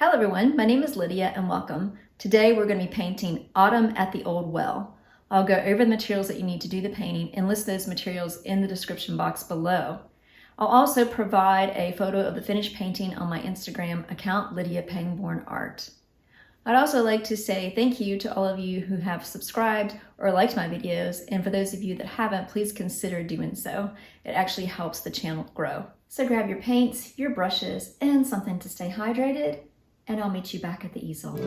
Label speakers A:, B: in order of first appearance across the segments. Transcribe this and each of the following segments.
A: Hello everyone, my name is Lydia and welcome. Today we're going to be painting Autumn at the Old Well. I'll go over the materials that you need to do the painting and list those materials in the description box below. I'll also provide a photo of the finished painting on my Instagram account, Lydia Pangborn Art. I'd also like to say thank you to all of you who have subscribed or liked my videos, and for those of you that haven't, please consider doing so. It actually helps the channel grow. So grab your paints, your brushes, and something to stay hydrated, and I'll meet you back at the easel.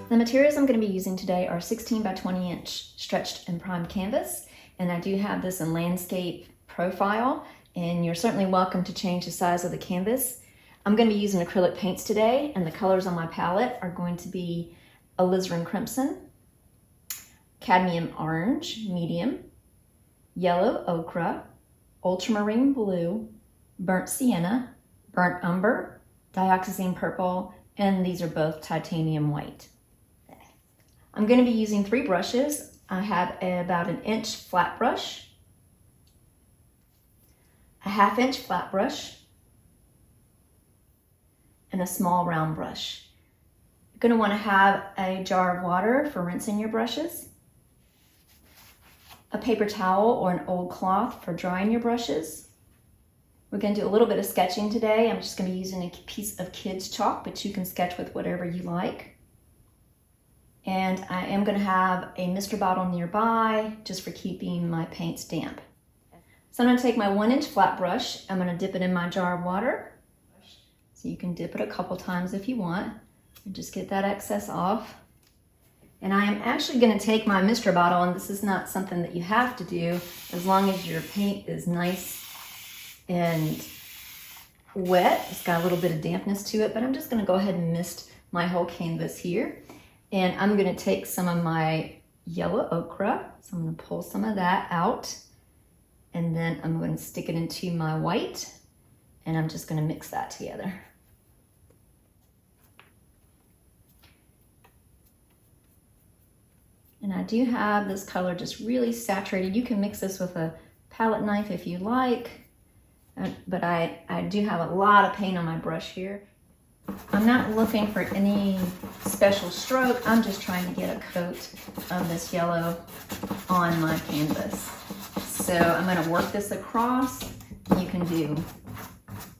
A: The materials I'm going to be using today are 16 by 20 inch stretched and primed canvas, and I do have this in landscape profile, and you're certainly welcome to change the size of the canvas. I'm going to be using acrylic paints today, and the colors on my palette are going to be Alizarin Crimson, Cadmium Orange Medium, Yellow Ochre, Ultramarine Blue, Burnt Sienna, Burnt Umber, Dioxazine Purple, and these are both titanium white. I'm going to be using 3 brushes. I have about an inch flat brush, a 1/2 inch flat brush, and a small round brush. You're going to want to have a jar of water for rinsing your brushes, a paper towel or an old cloth for drying your brushes. We're going to do a little bit of sketching today. I'm just going to be using a piece of kids' chalk, but you can sketch with whatever you like. And I am going to have a mister bottle nearby just for keeping my paints damp. So I'm going to take my 1 inch flat brush. I'm going to dip it in my jar of water. So you can dip it a couple times if you want, and just get that excess off. And I am actually going to take my mister bottle, and this is not something that you have to do as long as your paint is nice and wet. It's got a little bit of dampness to it, but I'm just going to go ahead and mist my whole canvas here. And I'm going to take some of my yellow ochre, so I'm going to pull some of that out, and then I'm going to stick it into my white, and I'm just going to mix that together. And I do have this color just really saturated. You can mix this with a palette knife if you like, but I do have a lot of paint on my brush here. I'm not looking for any special stroke. I'm just trying to get a coat of this yellow on my canvas. So I'm going to work this across. You can do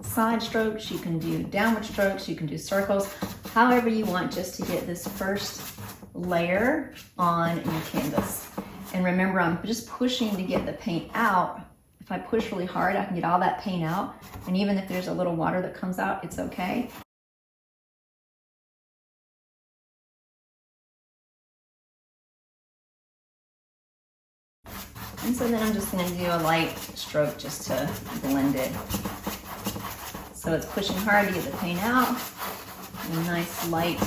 A: side strokes, you can do downward strokes, you can do circles, however you want, just to get this first layer on your canvas. And remember, I'm just pushing to get the paint out. If I push really hard, I can get all that paint out. And even if there's a little water that comes out, it's okay. And so then I'm just going to do a light stroke just to blend it. So it's pushing hard to get the paint out. And a nice light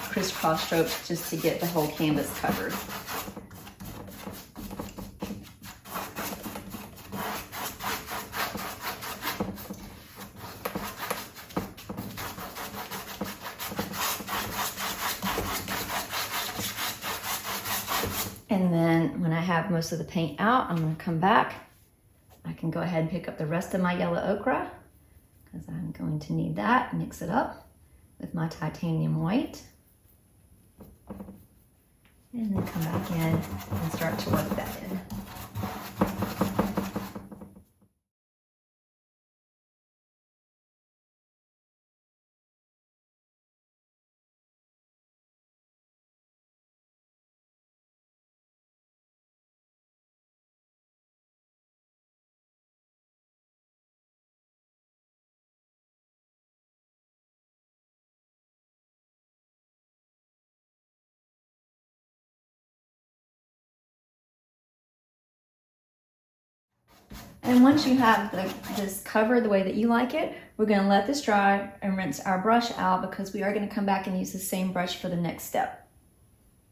A: crisscross strokes just to get the whole canvas covered. And then when I have most of the paint out, I'm going to come back. I can go ahead and pick up the rest of my yellow ochre, because I'm going to need that. Mix it up with my titanium white. And then come back in and start to work that in. And once you have this covered the way that you like it, we're going to let this dry and rinse our brush out because we are going to come back and use the same brush for the next step.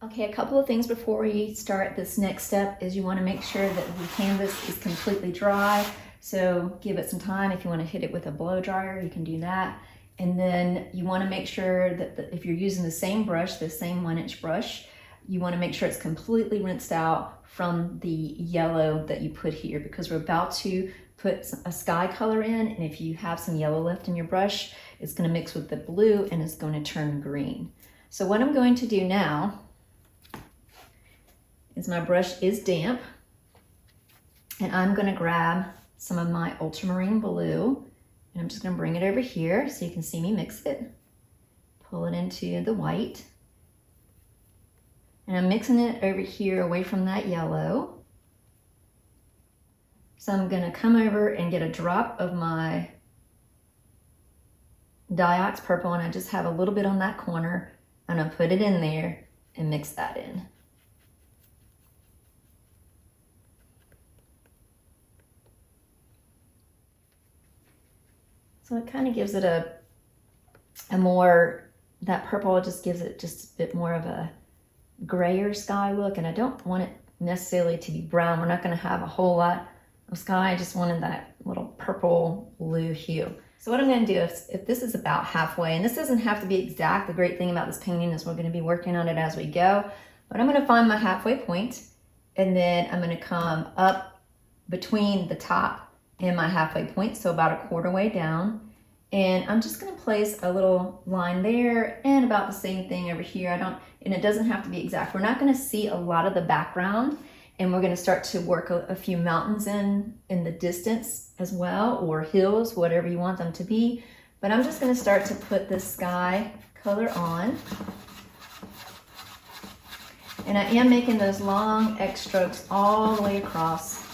A: Okay, a couple of things before we start this next step is you want to make sure that the canvas is completely dry. So give it some time. If you want to hit it with a blow dryer, you can do that. And then you want to make sure that if you're using the same brush, the same 1-inch brush, you want to make sure it's completely rinsed out from the yellow that you put here, because we're about to put a sky color in, and if you have some yellow left in your brush, it's going to mix with the blue and it's going to turn green. So what I'm going to do now is my brush is damp, and I'm going to grab some of my Ultramarine Blue, and I'm just going to bring it over here so you can see me mix it. Pull it into the white. And I'm mixing it over here away from that yellow. So I'm going to come over and get a drop of my Dioxazine Purple, and I just have a little bit on that corner, and I'll put it in there and mix that in. So it kind of gives it a more, that purple just gives it just a bit more of a grayer sky look, and I don't want it necessarily to be brown. We're not going to have a whole lot of sky. I just wanted that little purple blue hue. So what I'm going to do, if this is about halfway, and this doesn't have to be exact, the great thing about this painting is we're going to be working on it as we go, but I'm going to find my halfway point, and then I'm going to come up between the top and my halfway point, so about a quarter way down. And I'm just going to place a little line there and about the same thing over here. And it doesn't have to be exact. We're not going to see a lot of the background, and we're going to start to work a few mountains in the distance as well, or hills, whatever you want them to be. But I'm just going to start to put this sky color on. And I am making those long X strokes all the way across.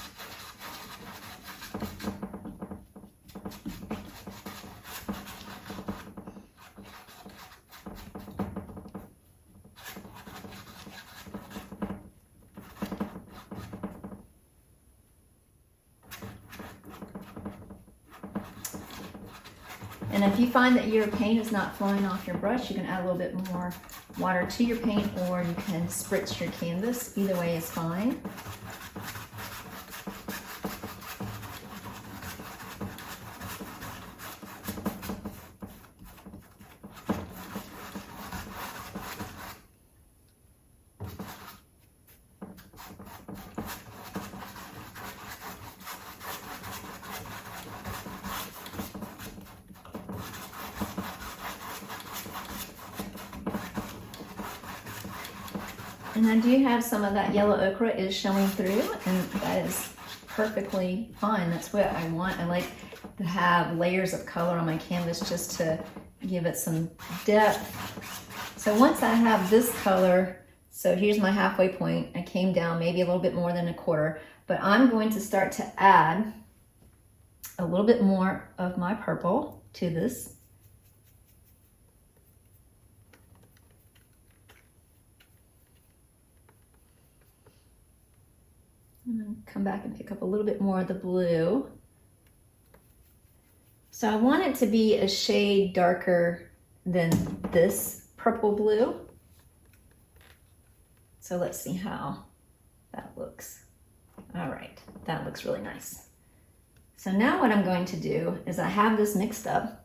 A: And if you find that your paint is not flowing off your brush, you can add a little bit more water to your paint, or you can spritz your canvas. Either way is fine. And I do have some of that yellow ochre is showing through, and that is perfectly fine. That's what I want. I like to have layers of color on my canvas just to give it some depth. So once I have this color, so here's my halfway point. I came down maybe a little bit more than a quarter, but I'm going to start to add a little bit more of my purple to this. And then come back and pick up a little bit more of the blue. So I want it to be a shade darker than this purple blue. So let's see how that looks. All right, that looks really nice. So now what I'm going to do is I have this mixed up,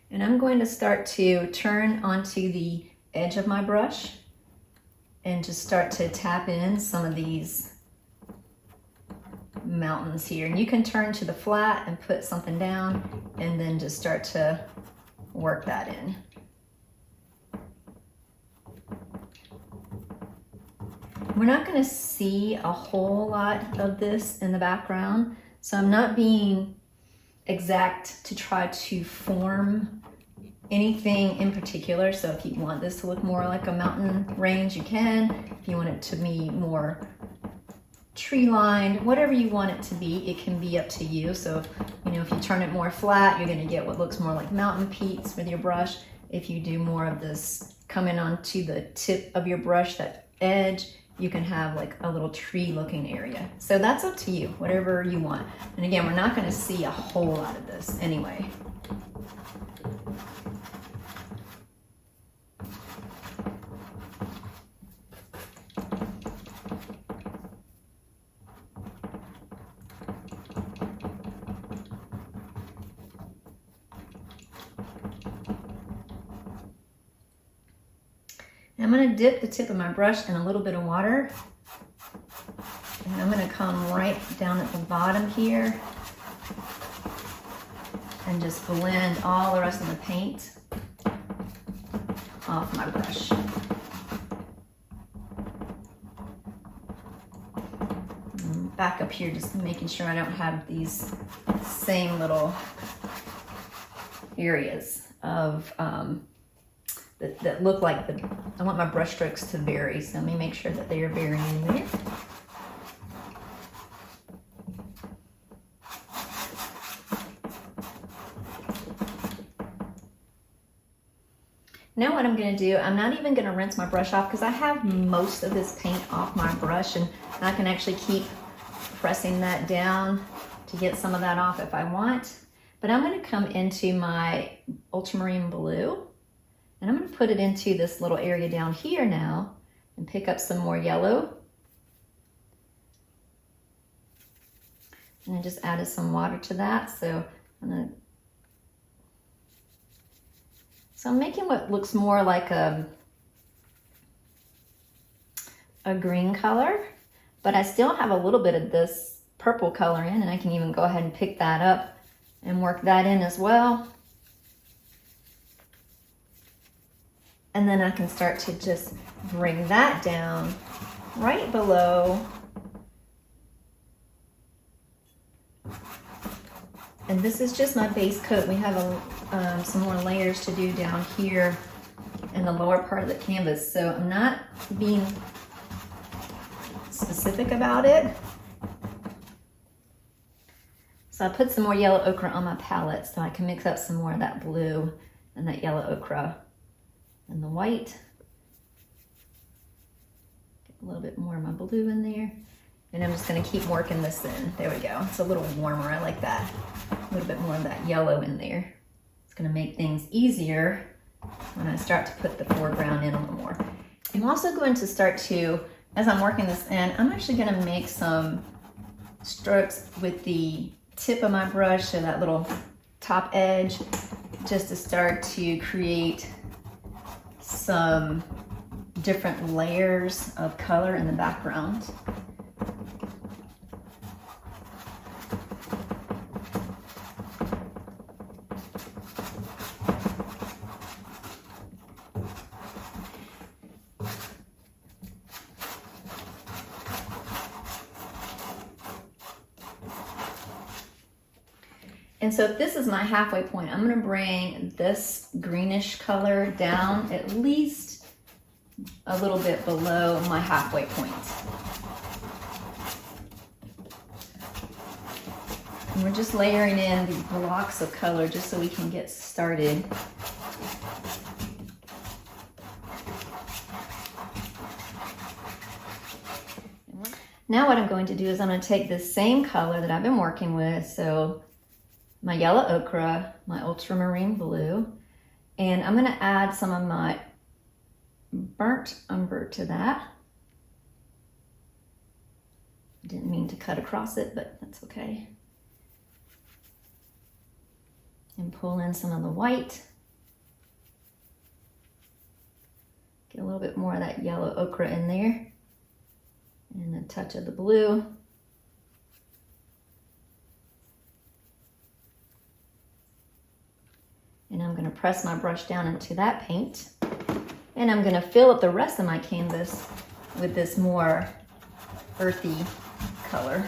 A: and I'm going to start to turn onto the edge of my brush and just start to tap in some of these mountains here. And you can turn to the flat and put something down and then just start to work that in. We're not going to see a whole lot of this in the background, so I'm not being exact to try to form anything in particular. So if you want this to look more like a mountain range, you can. If you want it to be more tree lined, whatever you want it to be, it can be up to you. So if you turn it more flat, you're going to get what looks more like mountain peaks with your brush. If you do more of this coming onto the tip of your brush, that edge, you can have like a little tree looking area. So that's up to you, whatever you want. And again, we're not gonna see a whole lot of this anyway. I'm going to dip the tip of my brush in a little bit of water, and I'm going to come right down at the bottom here and just blend all the rest of the paint off my brush. Back up here, just making sure I don't have these same little areas of that look like I want my brush strokes to vary, so let me make sure that they are varying there. Now what I'm going to do, I'm not even going to rinse my brush off because I have most of this paint off my brush, and I can actually keep pressing that down to get some of that off if I want. But I'm going to come into my Ultramarine Blue, and I'm going to put it into this little area down here now and pick up some more yellow. And I just added some water to that. So I'm making what looks more like a green color, but I still have a little bit of this purple color in, and I can even go ahead and pick that up and work that in as well. And then I can start to just bring that down right below. And this is just my base coat. We have some more layers to do down here in the lower part of the canvas. So I'm not being specific about it. So I put some more yellow ochre on my palette so I can mix up some more of that blue and that yellow ochre and the white. Get a little bit more of my blue in there. And I'm just gonna keep working this in. There we go. It's a little warmer, I like that. A little bit more of that yellow in there. It's gonna make things easier when I start to put the foreground in a little more. I'm also going to start to, as I'm working this in, I'm actually gonna make some strokes with the tip of my brush, so that little top edge, just to start to create some different layers of color in the background. And so if this is my halfway point, I'm going to bring this greenish color down at least a little bit below my halfway point. And we're just layering in these blocks of color just so we can get started. Now what I'm going to do is I'm going to take this same color that I've been working with, so my yellow ochre, my ultramarine blue, and I'm going to add some of my burnt umber to that. I didn't mean to cut across it, but that's okay. And pull in some of the white. Get a little bit more of that yellow ochre in there. And a touch of the blue. And I'm going to press my brush down into that paint. And I'm going to fill up the rest of my canvas with this more earthy color.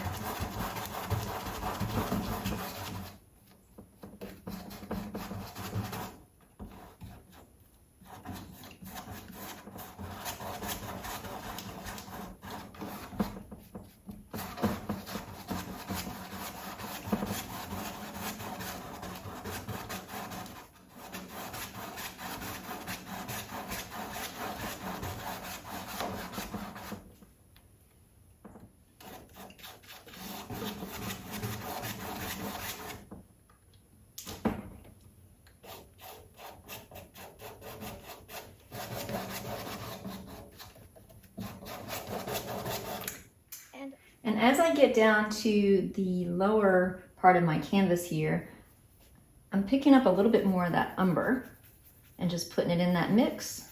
A: as I get down to the lower part of my canvas here, I'm picking up a little bit more of that umber and just putting it in that mix.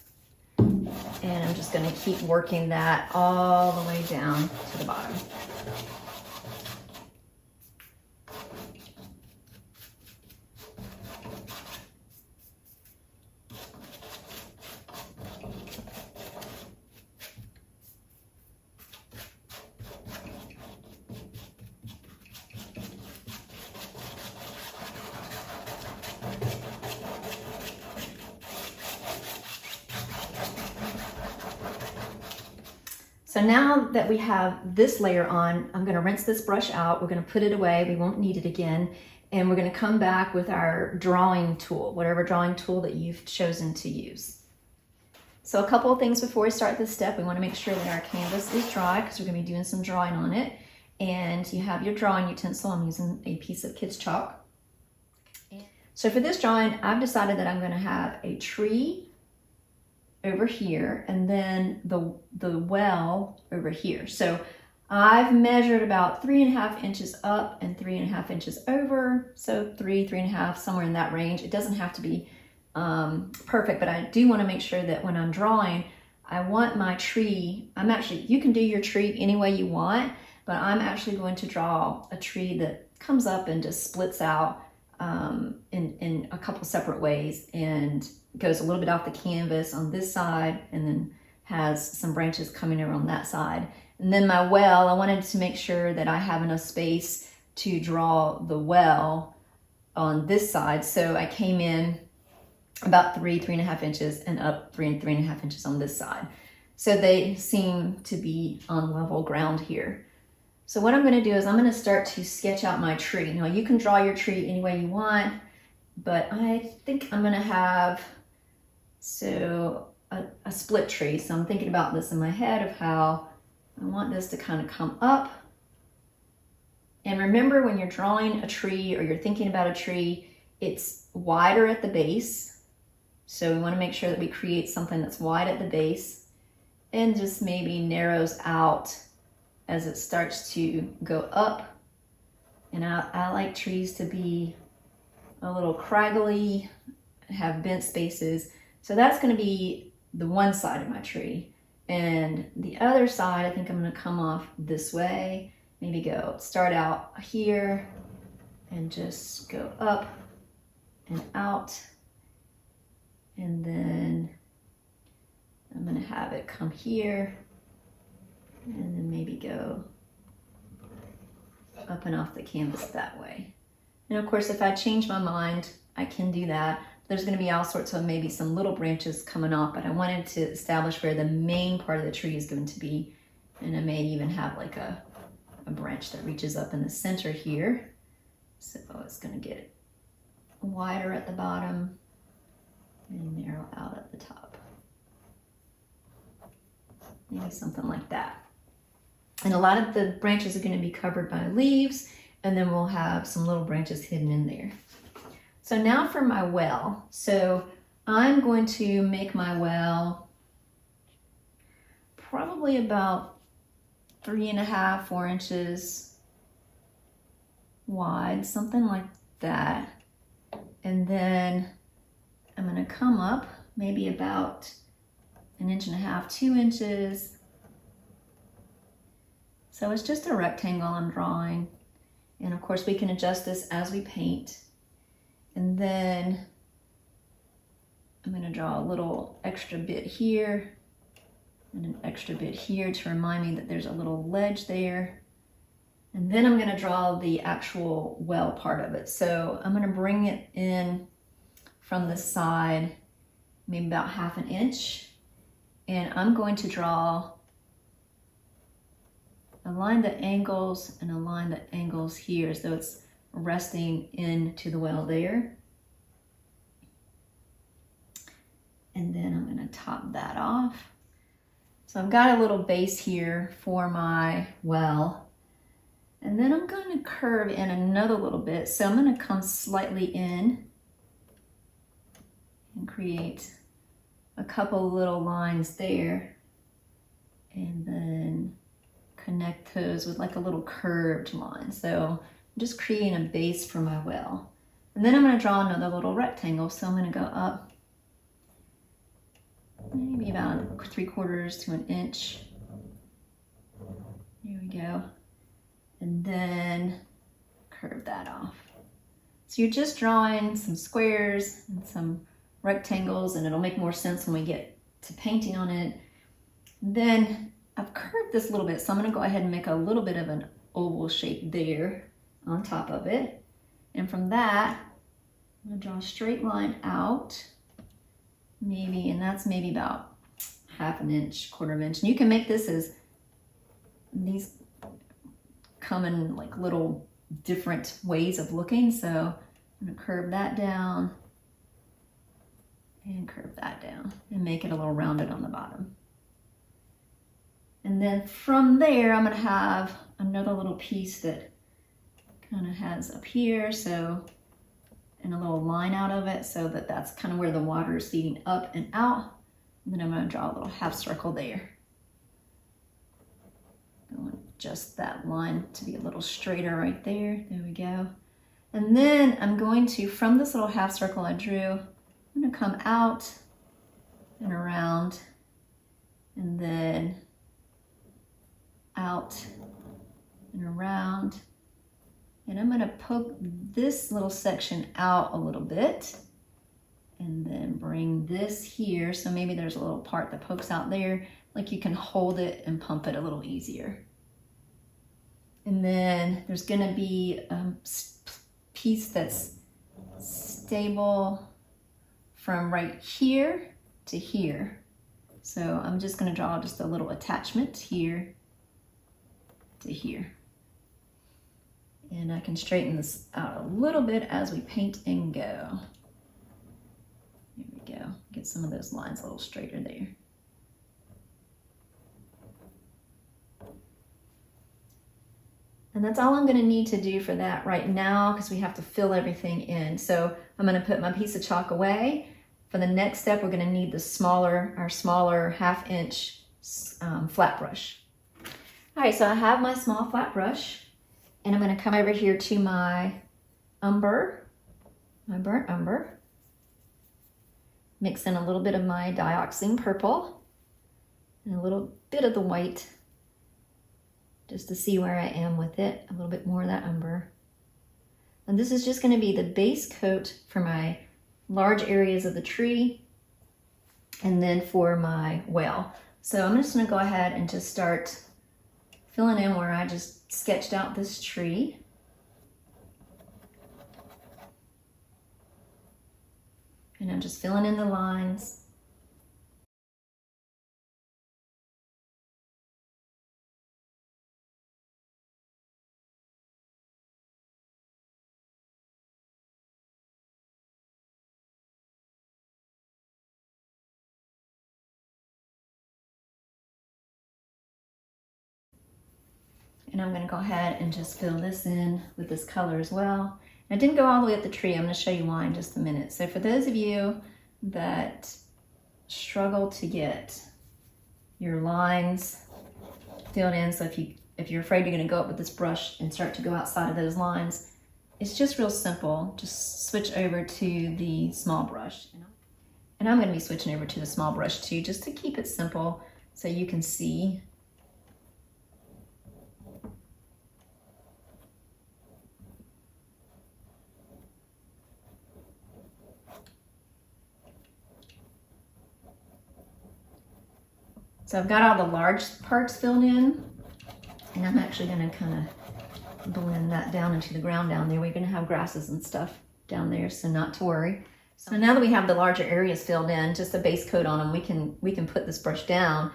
A: And I'm just going to keep working that all the way down to the bottom. So now that we have this layer on, I'm going to rinse this brush out. We're going to put it away. We won't need it again. And we're going to come back with our drawing tool, whatever drawing tool that you've chosen to use. So a couple of things before we start this step. We want to make sure that our canvas is dry because we're going to be doing some drawing on it. And you have your drawing utensil. I'm using a piece of kids' chalk. So for this drawing, I've decided that I'm going to have a tree over here and then the well over here. So I've measured about 3.5 inches up and 3.5 inches over. So 3.5, somewhere in that range. It doesn't have to be perfect, but I do want to make sure that when I'm drawing, I want my tree, you can do your tree any way you want, but I'm actually going to draw a tree that comes up and just splits out in a couple separate ways and goes a little bit off the canvas on this side and then has some branches coming over on that side. And then my well, I wanted to make sure that I have enough space to draw the well on this side. So I came in about 3.5 inches and up 3.5 inches on this side. So they seem to be on level ground here. So what I'm going to do is I'm going to start to sketch out my tree. Now you can draw your tree any way you want, but I think I'm going to have a split tree. So I'm thinking about this in my head of how I want this to kind of come up. And remember, when you're drawing a tree or you're thinking about a tree, it's wider at the base. So we want to make sure that we create something that's wide at the base and just maybe narrows out as it starts to go up. And I like trees to be a little craggly, have bent spaces. So that's going to be the one side of my tree. And the other side, I think I'm going to come off this way, maybe start out here and just go up and out. And then I'm going to have it come here and then maybe go up and off the canvas that way. And of course, if I change my mind, I can do that. There's going to be all sorts of maybe some little branches coming off, but I wanted to establish where the main part of the tree is going to be. And I may even have like a branch that reaches up in the center here. So it's going to get wider at the bottom and narrow out at the top. Maybe something like that. And a lot of the branches are going to be covered by leaves, and then we'll have some little branches hidden in there. So now for my well. So I'm going to make my well probably about 3.5, 4 inches wide, something like that. And then I'm going to come up maybe about 1.5 inches, 2 inches. So it's just a rectangle I'm drawing. And of course we can adjust this as we paint. And then I'm going to draw a little extra bit here and an extra bit here to remind me that there's a little ledge there. And then I'm going to draw the actual well part of it. So I'm going to bring it in from the side, maybe about 1/2 inch. And I'm going to draw a line that angles and a line that angles here, so it's resting into the well there. And then I'm going to top that off. So I've got a little base here for my well. And then I'm going to curve in another little bit. So I'm going to come slightly in and create a couple little lines there. And then connect those with like a little curved line. So I'm just creating a base for my well. And then I'm going to draw another little rectangle. So I'm going to go up maybe about 3/4 to an inch. Here we go. And then curve that off. So you're just drawing some squares and some rectangles, and it'll make more sense when we get to painting on it. Then I've curved this a little bit, so I'm going to go ahead and make a little bit of an oval shape there on top of it. And from that, I'm going to draw a straight line out, maybe, and that's maybe about 1/2 inch, 1/4 inch. And you can make this as, these come in like little different ways of looking. So I'm going to curve that down and curve that down and make it a little rounded on the bottom. And then from there, I'm going to have another little piece that kind of has up here, so, and a little line out of it, so that that's kind of where the water is feeding up and out. And then I'm going to draw a little half circle there. I want just that line to be a little straighter right there. There we go. And then I'm going to, from this little half circle I drew, I'm going to come out and around, and then out and around. And I'm going to poke this little section out a little bit, and then bring this here. So maybe there's a little part that pokes out there, like you can hold it and pump it a little easier. And then there's going to be a piece that's stable from right here to here. So I'm just going to draw just a little attachment here to here. And I can straighten this out a little bit as we paint and go. Here we go. Get some of those lines a little straighter there. And that's all I'm going to need to do for that right now, because we have to fill everything in. So I'm going to put my piece of chalk away. For the next step, we're going to need our smaller 1/2 inch flat brush. All right, so I have my small flat brush, and I'm going to come over here to my umber, my burnt umber, mix in a little bit of my Dioxazine Purple and a little bit of the white, just to see where I am with it, a little bit more of that umber. And this is just going to be the base coat for my large areas of the tree, and then for my well. So I'm just going to go ahead and just start filling in where I just sketched out this tree. And I'm just filling in the lines. And I'm going to go ahead and just fill this in with this color as well. I didn't go all the way up the tree. I'm going to show you why in just a minute. So for those of you that struggle to get your lines filled in, so if you're afraid you're going to go up with this brush and start to go outside of those lines, it's just real simple. Just switch over to the small brush. And I'm going to be switching over to the small brush too, just to keep it simple so you can see. So I've got all the large parts filled in, and I'm actually going to kind of blend that down into the ground down there. We're going to have grasses and stuff down there, so not to worry. So now that we have the larger areas filled in, just a base coat on them, we can put this brush down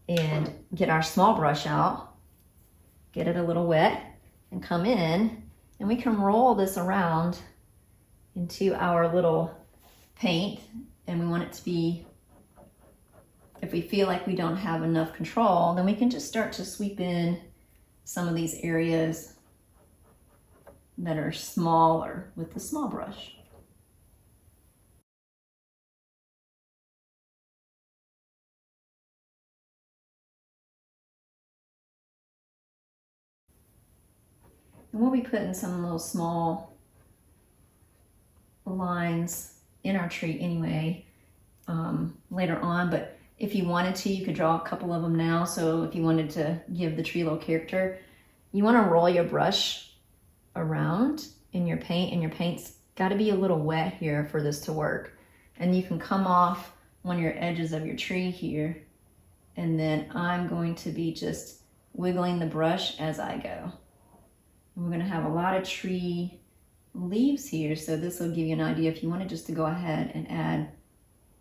A: and get our small brush out, get it a little wet, and come in, and we can roll this around into our little paint. And we want it to be, if we feel like we don't have enough control, then we can just start to sweep in some of these areas that are smaller with the small brush. And we'll be putting some little small lines in our tree anyway later on, but if you wanted to, you could draw a couple of them now. So if you wanted to give the tree a little character, you want to roll your brush around in your paint, and your paint's got to be a little wet here for this to work. And you can come off one of your edges of your tree here, and then I'm going to be just wiggling the brush as I go. And we're going to have a lot of tree leaves here, so this will give you an idea. If you wanted just to go ahead and add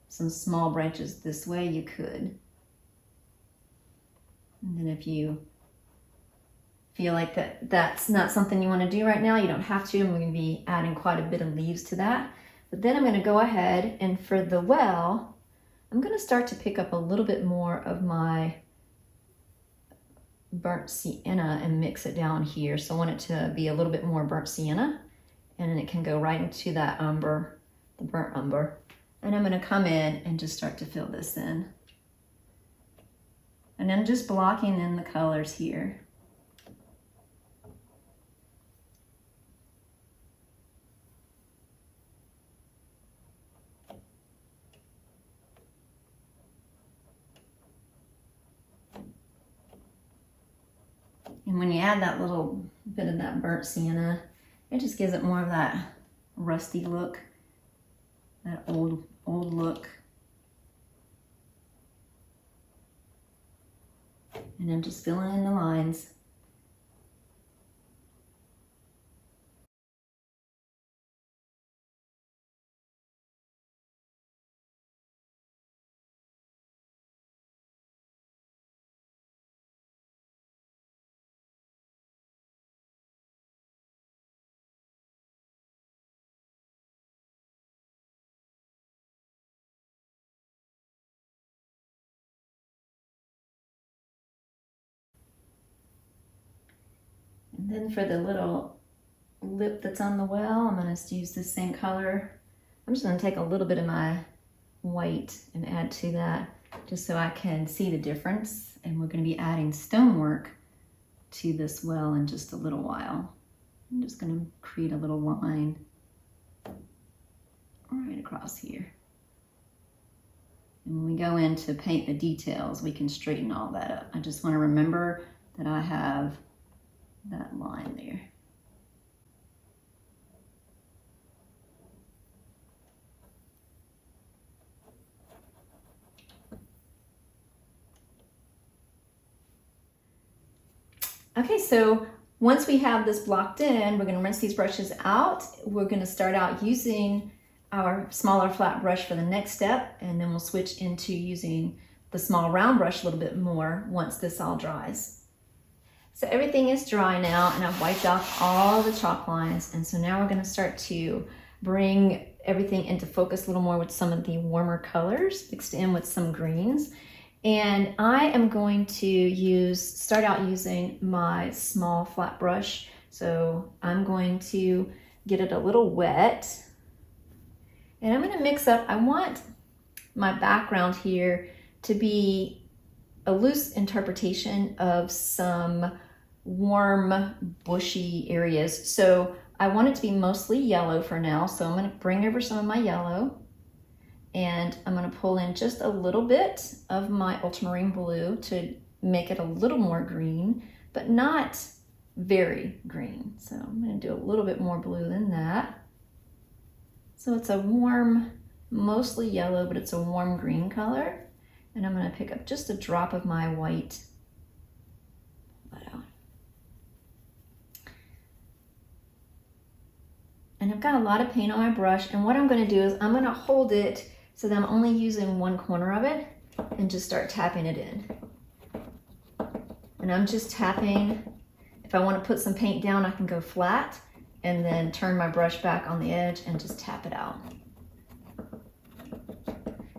A: some small branches this way, you could. And then if you feel like that's not something you want to do right now, you don't have to. I'm going to be adding quite a bit of leaves to that. But then I'm going to go ahead, and for the well, I'm going to start to pick up a little bit more of my burnt sienna and mix it down here. So I want it to be a little bit more burnt sienna, and then it can go right into that umber, the burnt umber. And I'm going to come in and just start to fill this in. And I'm just blocking in the colors here. And when you add that little bit of that burnt sienna, it just gives it more of that rusty look, that old look. And I'm just filling in the lines. And then for the little lip that's on the well, I'm going to use the same color. I'm just going to take a little bit of my white and add to that just so I can see the difference. And we're going to be adding stonework to this well in just a little while. I'm just going to create a little line right across here. And when we go in to paint the details, we can straighten all that up. I just want to remember that I have that line there. Okay, so once we have this blocked in, we're going to rinse these brushes out. We're going to start out using our smaller flat brush for the next step, and then we'll switch into using the small round brush a little bit more once this all dries. So everything is dry now, and I've wiped off all the chalk lines, and so now we're going to start to bring everything into focus a little more with some of the warmer colors mixed in with some greens. And I am going to start out using my small flat brush. So I'm going to get it a little wet, and I'm going to mix up. I want my background here to be a loose interpretation of some warm, bushy areas. So I want it to be mostly yellow for now. So I'm going to bring over some of my yellow, and I'm going to pull in just a little bit of my Ultramarine Blue to make it a little more green, but not very green. So I'm going to do a little bit more blue than that. So it's a warm, mostly yellow, but it's a warm green color. And I'm going to pick up just a drop of my white. And I've got a lot of paint on my brush, and what I'm going to do is I'm going to hold it so that I'm only using one corner of it and just start tapping it in. And I'm just tapping. If I want to put some paint down, I can go flat and then turn my brush back on the edge and just tap it out.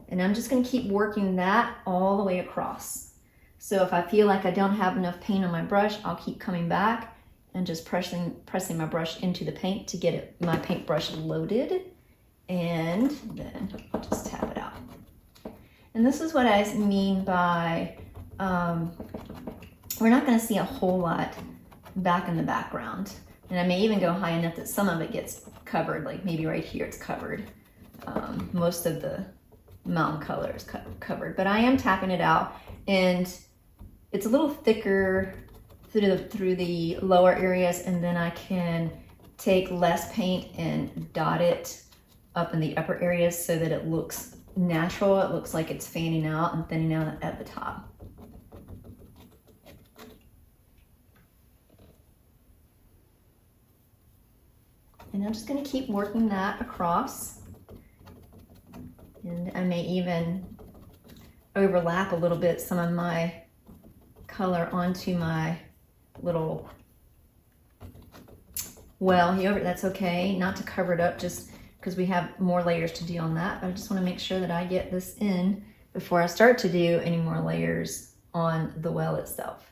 A: And I'm just going to keep working that all the way across. So if I feel like I don't have enough paint on my brush, I'll keep coming back and just pressing my brush into the paint to get my paintbrush loaded, and then just tap it out. And this is what I mean by we're not going to see a whole lot back in the background. And I may even go high enough that some of it gets covered, like maybe right here it's covered. Most of the mountain color is covered, but I am tapping it out, and it's a little thicker through the lower areas, and then I can take less paint and dot it up in the upper areas so that it looks natural. It looks like it's fanning out and thinning out at the top. And I'm just going to keep working that across. And I may even overlap a little bit some of my color onto my little well here. That's okay, not to cover it up just because we have more layers to do on that. But I just want to make sure that I get this in before I start to do any more layers on the well itself.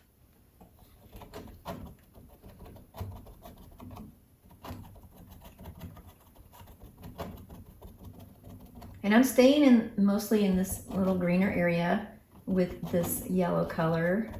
A: And I'm staying mostly in this little greener area with this yellow color.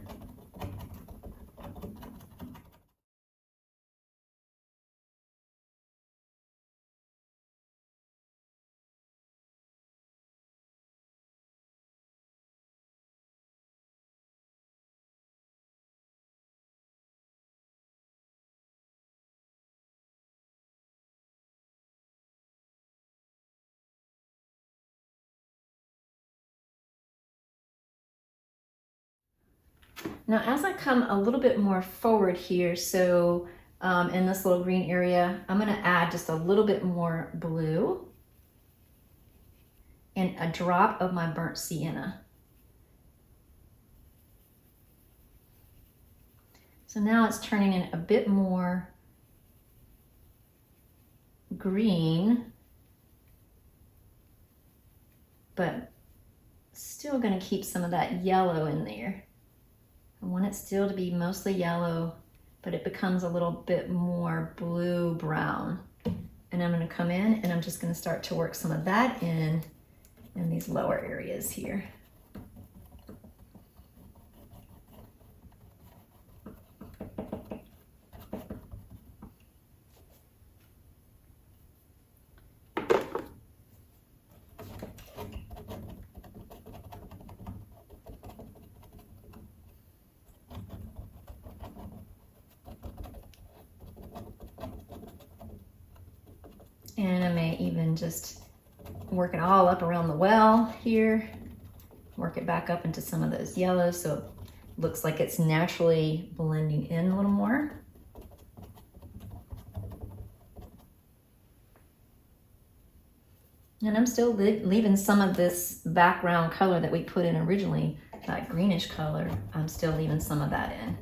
A: Now, as I come a little bit more forward here, so in this little green area, I'm going to add just a little bit more blue and a drop of my burnt sienna. So now it's turning in a bit more green, but still going to keep some of that yellow in there. I want it still to be mostly yellow, but it becomes a little bit more blue-brown. And I'm going to come in and I'm just going to start to work some of that in these lower areas here. And I may even just work it all up around the well here, work it back up into some of those yellows so it looks like it's naturally blending in a little more. And I'm still leaving some of this background color that we put in originally, that greenish color, I'm still leaving some of that in.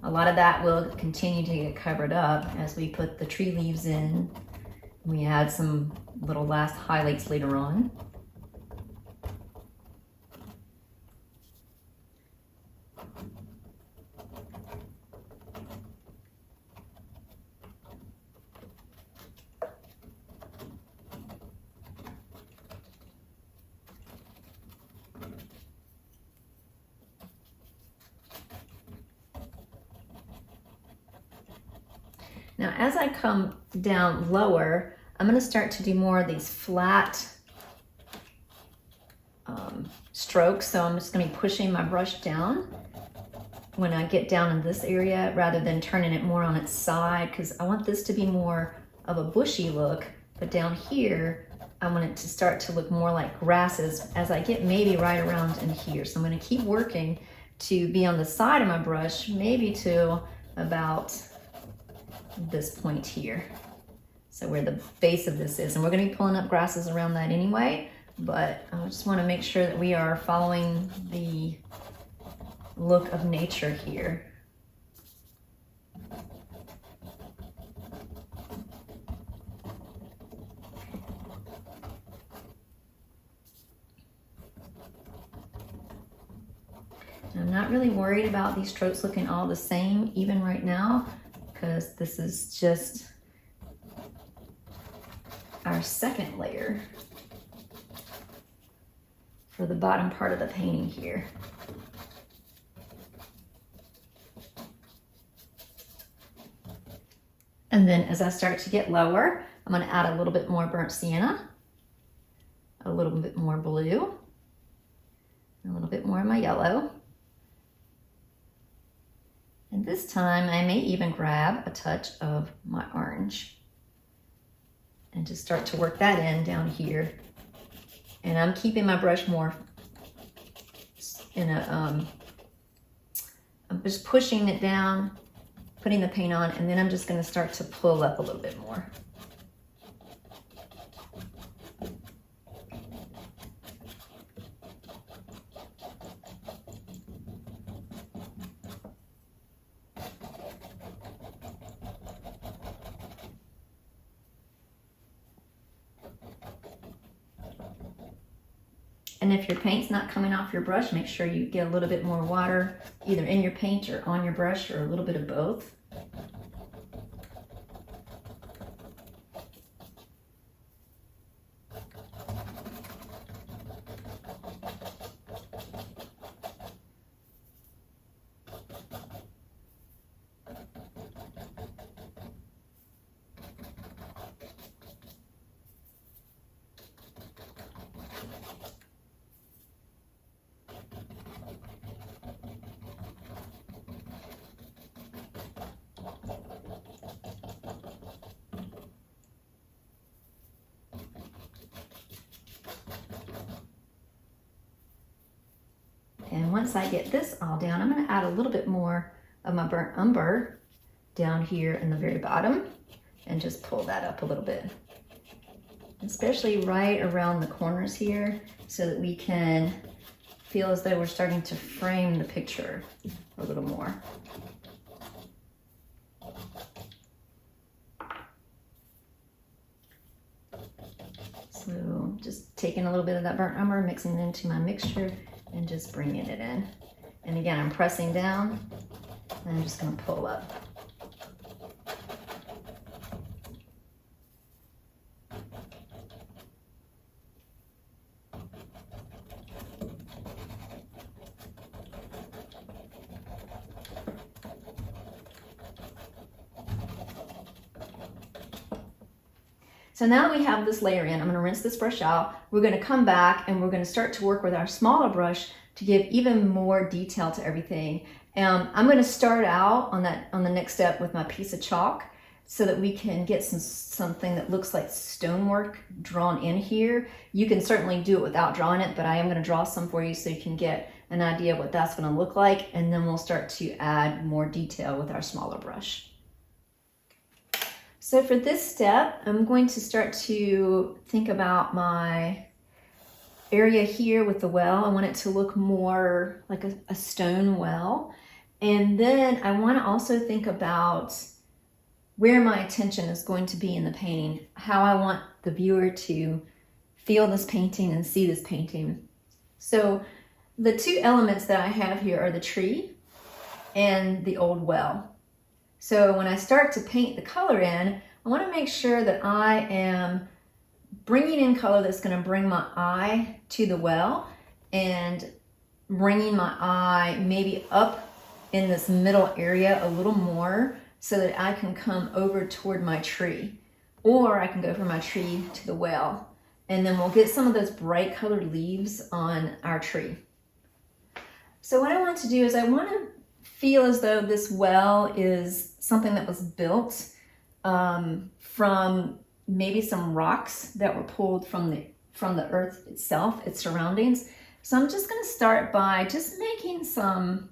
A: A lot of that will continue to get covered up as we put the tree leaves in. We add some little last highlights later on. Now, as I come down lower, I'm going to start to do more of these flat strokes. So I'm just going to be pushing my brush down when I get down in this area rather than turning it more on its side, because I want this to be more of a bushy look. But down here, I want it to start to look more like grasses as I get maybe right around in here. So I'm going to keep working to be on the side of my brush, maybe to about this point here. So where the base of this is, and we're going to be pulling up grasses around that anyway, but I just want to make sure that we are following the look of nature here. I'm not really worried about these strokes looking all the same even right now, because this is just our second layer for the bottom part of the painting here. And then as I start to get lower, I'm going to add a little bit more burnt sienna, a little bit more blue, a little bit more of my yellow. And this time I may even grab a touch of my orange and just start to work that in down here. And I'm keeping my brush more in a, I'm just pushing it down, putting the paint on, and then I'm just going to start to pull up a little bit more. And if your paint's not coming off your brush, make sure you get a little bit more water, either in your paint or on your brush, or a little bit of both. And once I get this all down, I'm going to add a little bit more of my burnt umber down here in the very bottom and just pull that up a little bit, especially right around the corners here, so that we can feel as though we're starting to frame the picture a little more. So just taking a little bit of that burnt umber, mixing it into my mixture, and just bringing it in. And again, I'm pressing down, and I'm just going to pull up. So now that we have this layer in, I'm going to rinse this brush out. We're going to come back and we're going to start to work with our smaller brush to give even more detail to everything. I'm going to start out on the next step with my piece of chalk so that we can get something that looks like stonework drawn in here. You can certainly do it without drawing it, but I am going to draw some for you so you can get an idea of what that's going to look like, and then we'll start to add more detail with our smaller brush. So for this step, I'm going to start to think about my area here with the well. I want it to look more like a stone well. And then I want to also think about where my attention is going to be in the painting, how I want the viewer to feel this painting and see this painting. So the two elements that I have here are the tree and the old well. So when I start to paint the color in, I want to make sure that I am bringing in color that's going to bring my eye to the well and bringing my eye maybe up in this middle area a little more so that I can come over toward my tree, or I can go from my tree to the well, and then we'll get some of those bright colored leaves on our tree. So what I want to do is I want to feel as though this well is something that was built from maybe some rocks that were pulled from the earth itself, its surroundings. So I'm just going to start by just making some,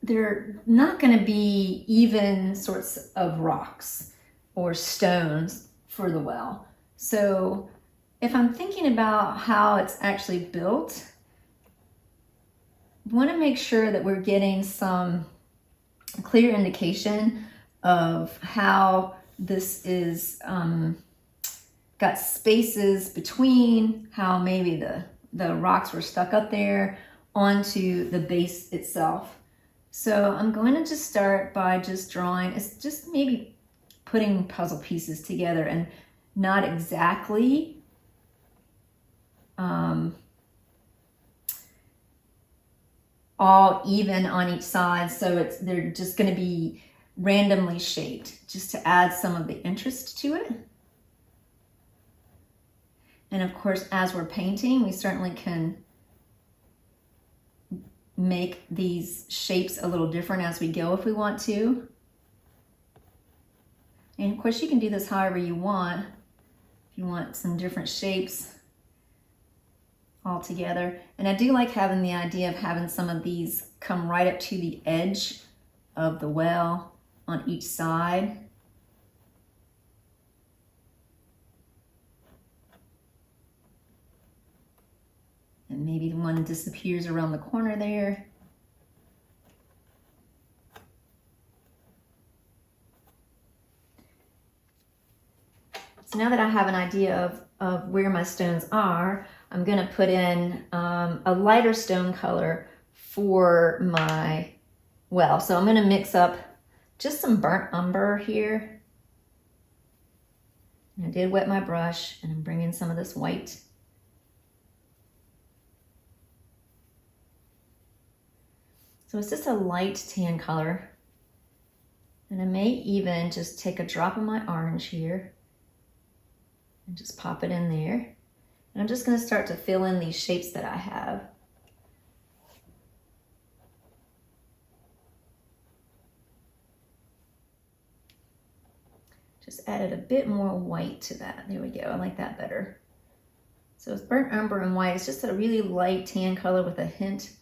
A: they're not going to be even sorts of rocks or stones for the well. So if I'm thinking about how it's actually built, I want to make sure that we're getting some clear indication of how this is got spaces between, how maybe the rocks were stuck up there onto the base itself. So I'm going to just start by just drawing, it's just maybe putting puzzle pieces together and not exactly all even on each side, so they're just going to be randomly shaped just to add some of the interest to it. And of course, as we're painting, we certainly can make these shapes a little different as we go if we want to. And of course, you can do this however you want. If you want some different shapes all together. And I do like having the idea of having some of these come right up to the edge of the well on each side. And maybe one disappears around the corner there. So now that I have an idea of where my stones are, I'm going to put in a lighter stone color for my well. So I'm going to mix up just some burnt umber here. And I did wet my brush, and I'm bringing some of this white. So it's just a light tan color. And I may even just take a drop of my orange here and just pop it in there. And I'm just going to start to fill in these shapes that I have. Just added a bit more white to that. There we go. I like that better. So it's burnt umber and white. It's just a really light tan color with a hint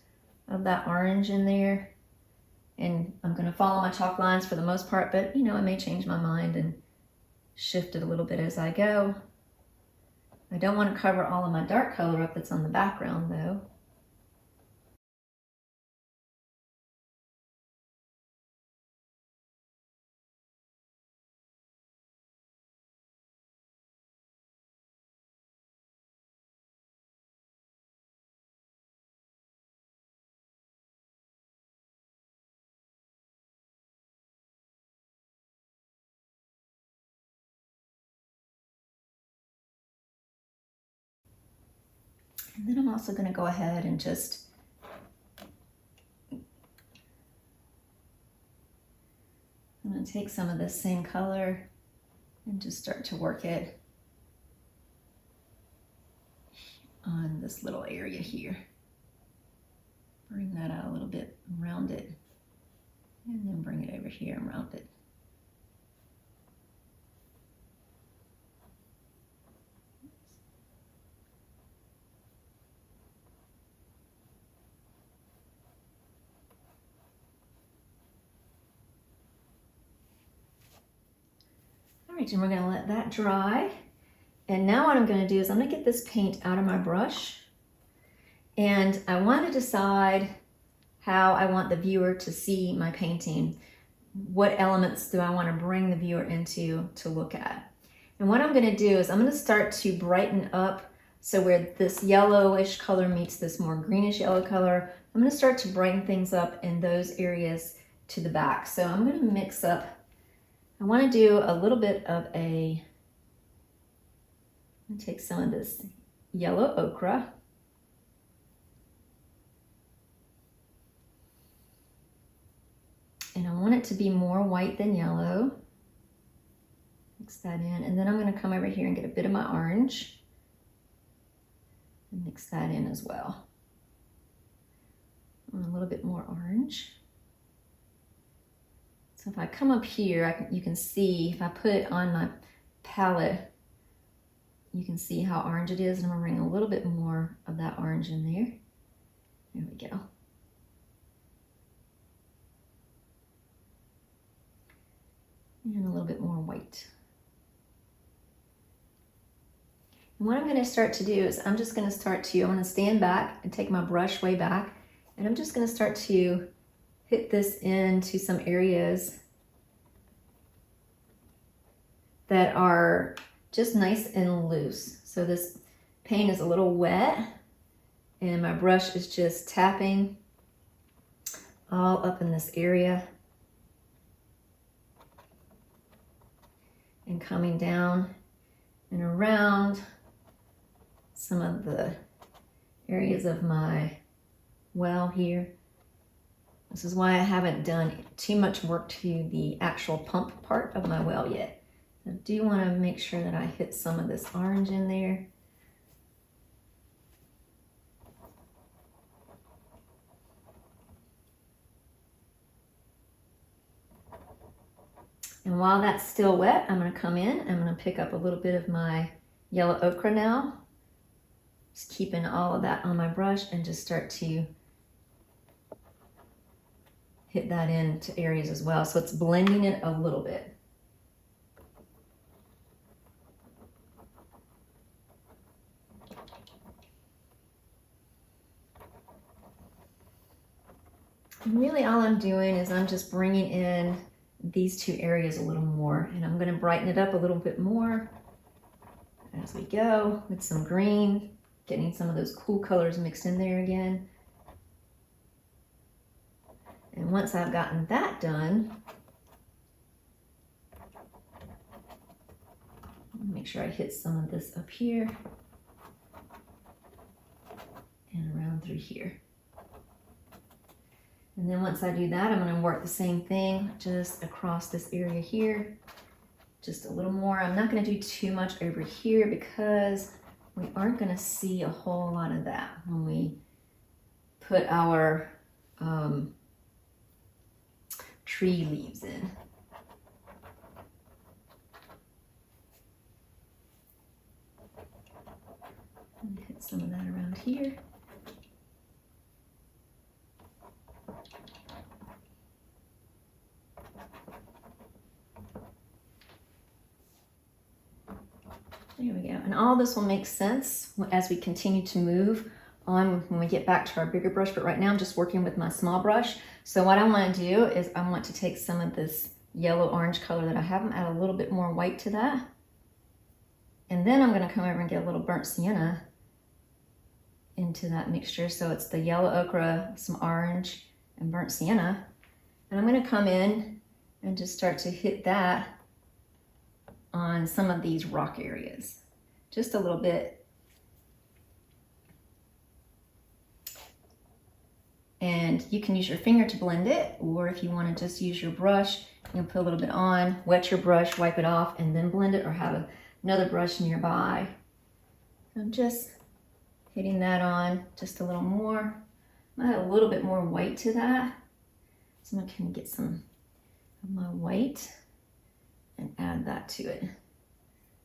A: of that orange in there. And I'm going to follow my chalk lines for the most part, but you know, I may change my mind and shift it a little bit as I go. I don't want to cover all of my dark color up that's on the background though. And then I'm also going to go ahead and just I'm going to take some of this same color and just start to work it on this little area here. Bring that out a little bit, round it, and then bring it over here and round it. All right, and we're going to let that dry. And now what I'm going to do is I'm going to get this paint out of my brush. And I want to decide how I want the viewer to see my painting. What elements do I want to bring the viewer into to look at? And what I'm going to do is I'm going to start to brighten up. So where this yellowish color meets this more greenish yellow color, I'm going to start to brighten things up in those areas to the back. So I'm going to mix up. I want to do a little bit of I'm going to take some of this yellow ochre. And I want it to be more white than yellow. Mix that in. And then I'm going to come over here and get a bit of my orange. And mix that in as well. And a little bit more orange. So if I come up here, you can see, if I put it on my palette, you can see how orange it is. And I'm going to bring a little bit more of that orange in there. There we go. And a little bit more white. And what I'm going to start to do is I'm going to stand back and take my brush way back. And I'm just going to start to hit this into some areas that are just nice and loose. So this paint is a little wet and my brush is just tapping all up in this area and coming down and around some of the areas of my well here. This is why I haven't done too much work to the actual pump part of my well yet. I do want to make sure that I hit some of this orange in there. And while that's still wet, I'm going to come in, I'm going to pick up a little bit of my yellow ochre now. Just keeping all of that on my brush and just start to hit that into areas as well. So it's blending it a little bit. And really all I'm doing is I'm just bringing in these two areas a little more, and I'm going to brighten it up a little bit more as we go with some green, getting some of those cool colors mixed in there again. And once I've gotten that done, make sure I hit some of this up here and around through here. And then once I do that, I'm going to work the same thing just across this area here, just a little more. I'm not going to do too much over here because we aren't going to see a whole lot of that when we put our tree leaves in. Hit some of that around here. There we go. And all this will make sense as we continue to move on when we get back to our bigger brush. But right now I'm just working with my small brush. So what I want to do is I want to take some of this yellow orange color that I have and add a little bit more white to that. And then I'm going to come over and get a little burnt sienna into that mixture. So it's the yellow ochre, some orange, and burnt sienna. And I'm going to come in and just start to hit that on some of these rock areas, just a little bit. And you can use your finger to blend it, or if you want to just use your brush, you can put a little bit on, wet your brush, wipe it off, and then blend it, or have another brush nearby. I'm just hitting that on just a little more. I might add a little bit more white to that. So I'm going to get some of my white and add that to it.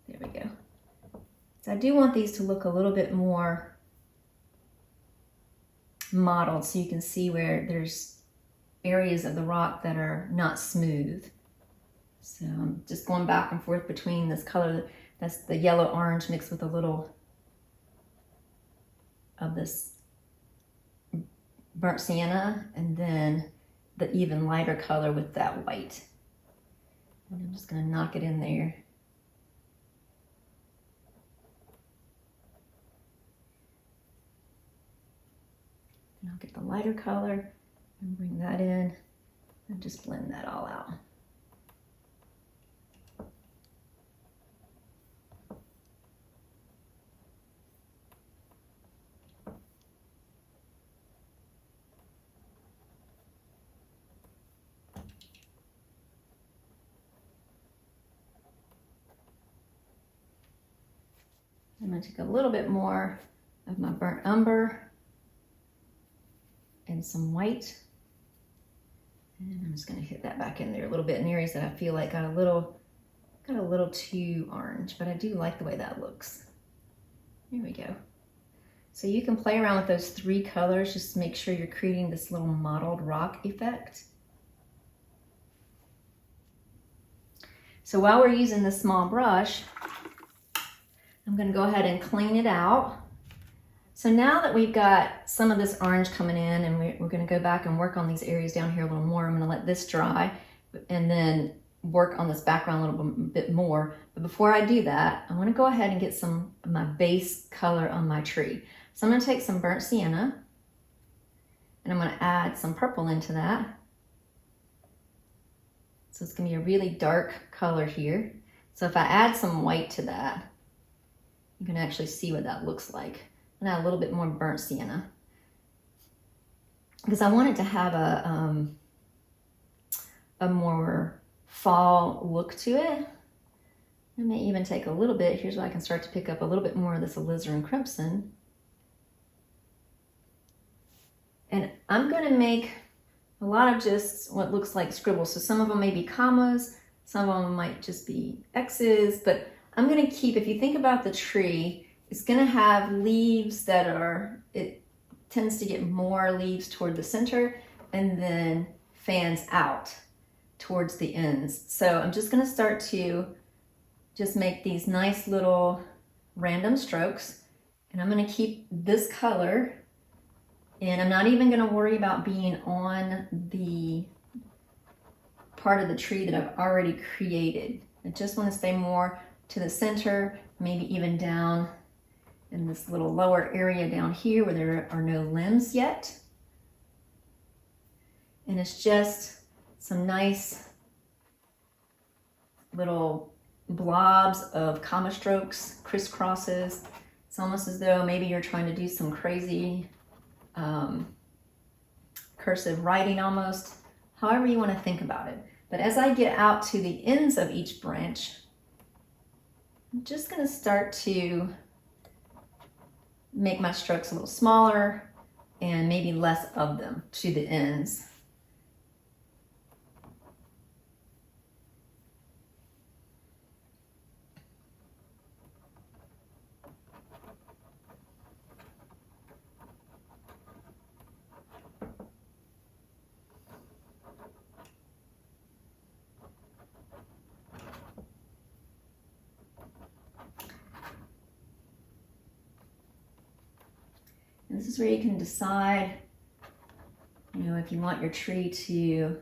A: There we go. So I do want these to look a little bit more mottled, so you can see where there's areas of the rock that are not smooth. So I'm just going back and forth between this color, that's the yellow orange mixed with a little of this burnt sienna, and then the even lighter color with that white. And I'm just going to knock it in there. And I'll get the lighter color and bring that in and just blend that all out. I'm going to take a little bit more of my burnt umber and some white, and I'm just going to hit that back in there a little bit in areas that I feel like got a little too orange, but I do like the way that looks. There we go. So you can play around with those three colors, just to make sure you're creating this little mottled rock effect. So while we're using this small brush, I'm going to go ahead and clean it out. So now that we've got some of this orange coming in, and we're going to go back and work on these areas down here a little more. I'm going to let this dry and then work on this background a little bit more. But before I do that, I want to go ahead and get some of my base color on my tree. So I'm going to take some burnt sienna and I'm going to add some purple into that. So it's going to be a really dark color here. So if I add some white to that, you can actually see what that looks like. And add a little bit more burnt sienna. because I want it to have a more fall look to it. I may even take a little bit. Here's where I can start to pick up a little bit more of this Alizarin Crimson. And I'm going to make a lot of just what looks like scribbles. So some of them may be commas, some of them might just be X's, but I'm going to keep, if you think about the tree, it's going to have leaves that are, it tends to get more leaves toward the center and then fans out towards the ends. So I'm just going to start to just make these nice little random strokes, and I'm going to keep this color, and I'm not even going to worry about being on the part of the tree that I've already created. I just want to stay more to the center, maybe even down in this little lower area down here where there are no limbs yet. And it's just some nice little blobs of comma strokes, crisscrosses. It's almost as though maybe you're trying to do some crazy cursive writing almost, however you want to think about it. But as I get out to the ends of each branch, I'm just going to start to make my strokes a little smaller and maybe less of them to the ends. And this is where you can decide, you know, if you want your tree to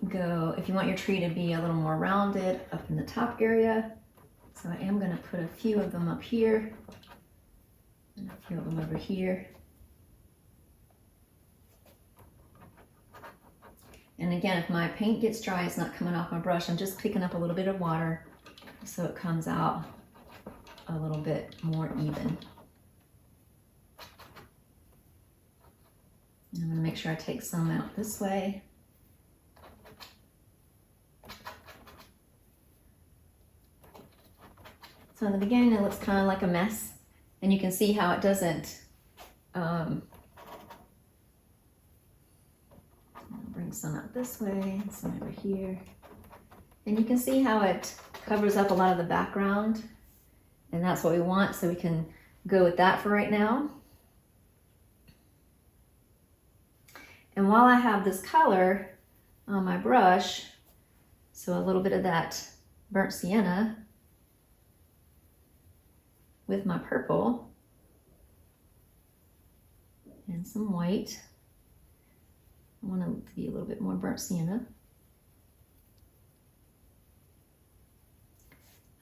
A: go, if you want your tree to be a little more rounded up in the top area. So I am going to put a few of them up here and a few of them over here. And again, if my paint gets dry, it's not coming off my brush, I'm just picking up a little bit of water so it comes out a little bit more even. And I'm going to make sure I take some out this way. So in the beginning it looks kind of like a mess, and you can see how it doesn't bring some out this way, some over here. And you can see how it covers up a lot of the background, and that's what we want, so we can go with that for right now. And while I have this color on my brush, so a little bit of that burnt sienna with my purple and some white. I want it to be a little bit more burnt sienna.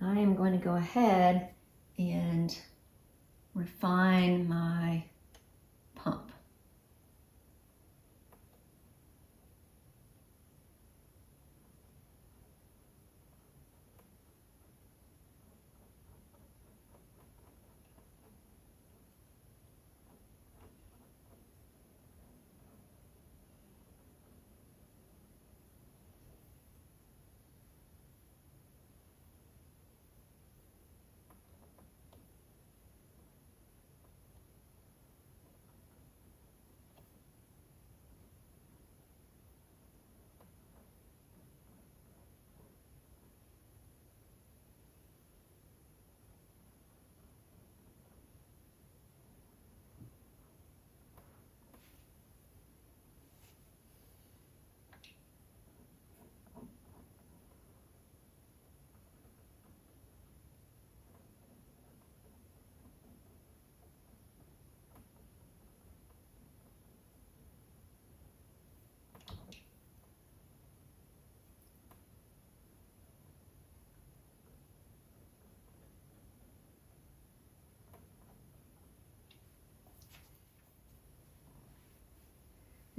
A: I am going to go ahead and refine my pump.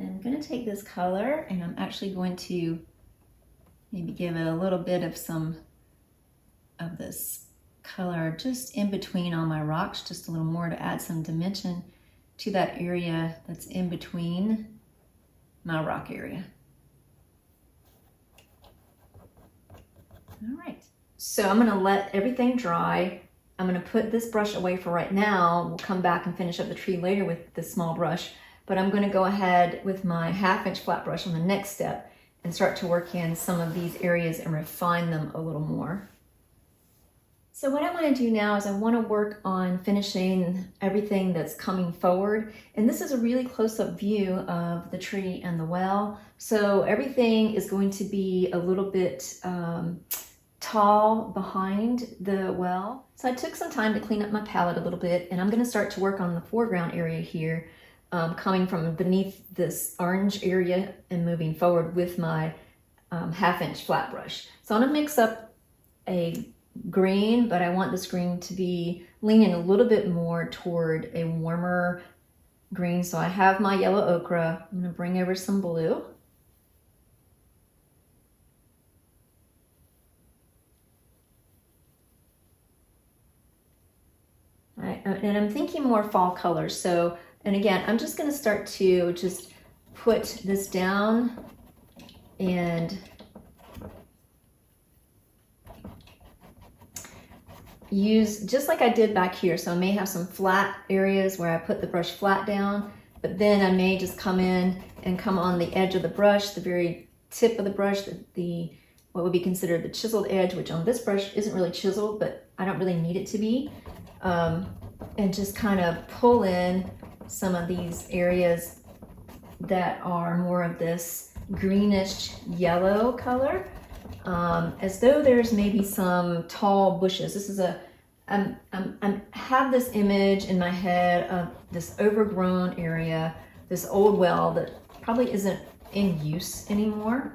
A: I'm going to take this color and I'm actually going to maybe give it a little bit of some of this color just in between on my rocks, just a little more to add some dimension to that area that's in between my rock area. All right, so I'm gonna let everything dry. I'm gonna put this brush away for right now. We'll come back and finish up the tree later with this small brush, but I'm gonna go ahead with my 1/2 inch flat brush on the next step and start to work in some of these areas and refine them a little more. So what I want to do now is I want to work on finishing everything that's coming forward. And this is a really close-up view of the tree and the well. So everything is going to be a little bit tall behind the well. So I took some time to clean up my palette a little bit, and I'm going to start to work on the foreground area here, coming from beneath this orange area and moving forward with my 1/2 inch flat brush. So I'm going to mix up a green, but I want this green to be leaning a little bit more toward a warmer green. So I have my yellow ochre. I'm going to bring over some blue. All right, and I'm thinking more fall colors. So, and again, I'm just going to start to just put this down and use just like I did back here. So I may have some flat areas where I put the brush flat down, but then I may just come in and come on the edge of the brush, the very tip of the brush, the what would be considered the chiseled edge, which on this brush isn't really chiseled, but I don't really need it to be. And just kind of pull in some of these areas that are more of this greenish yellow color. As though there's maybe some tall bushes. This is I have this image in my head of this overgrown area, this old well that probably isn't in use anymore.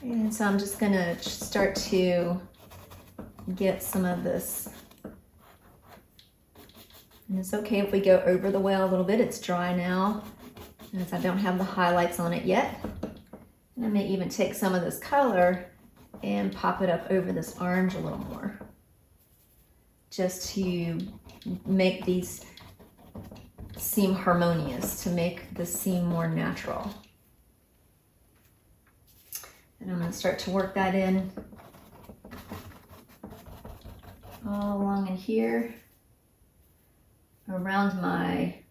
A: And so I'm just gonna start to get some of this. And it's okay if we go over the well a little bit. It's dry now, as I don't have the highlights on it yet. And I may even take some of this color and pop it up over this orange a little more, just to make these seem harmonious, to make this seem more natural. And I'm going to start to work that in all along in here, around I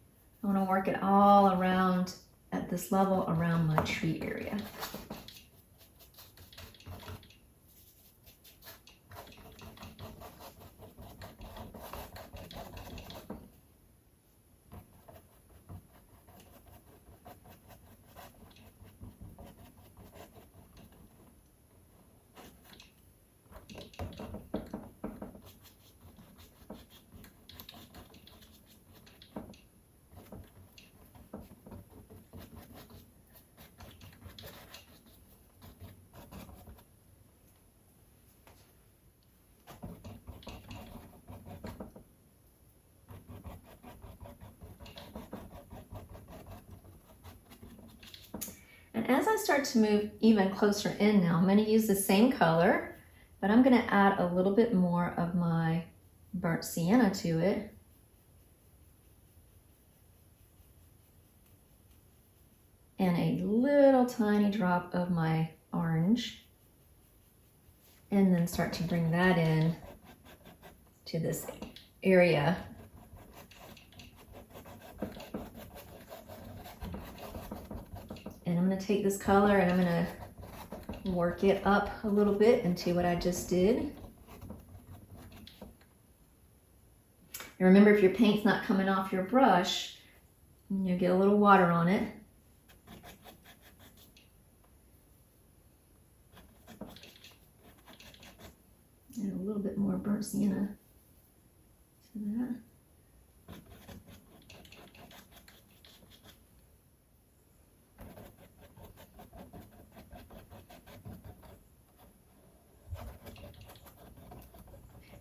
A: want to work it all around at this level around my tree area. And as I start to move even closer in now, I'm going to use the same color, but I'm going to add a little bit more of my burnt sienna to it. And a little tiny drop of my orange. And then start to bring that in to this area. And I'm going to take this color and I'm going to work it up a little bit into what I just did. And remember, if your paint's not coming off your brush, you'll get a little water on it. And a little bit more burnt sienna to that.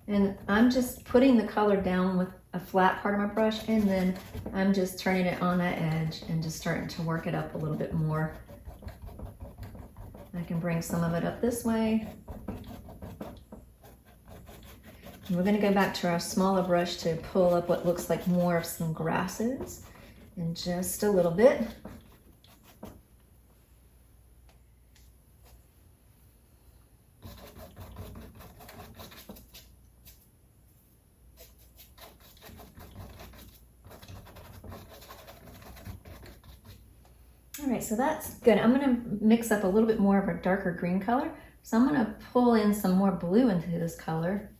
A: And I'm just putting the color down with a flat part of my brush, and then I'm just turning it on that edge and just starting to work it up a little bit more. I can bring some of it up this way. And we're going to go back to our smaller brush to pull up what looks like more of some grasses in just a little bit. All right, so that's good. I'm gonna mix up a little bit more of a darker green color. So I'm gonna pull in some more blue into this color.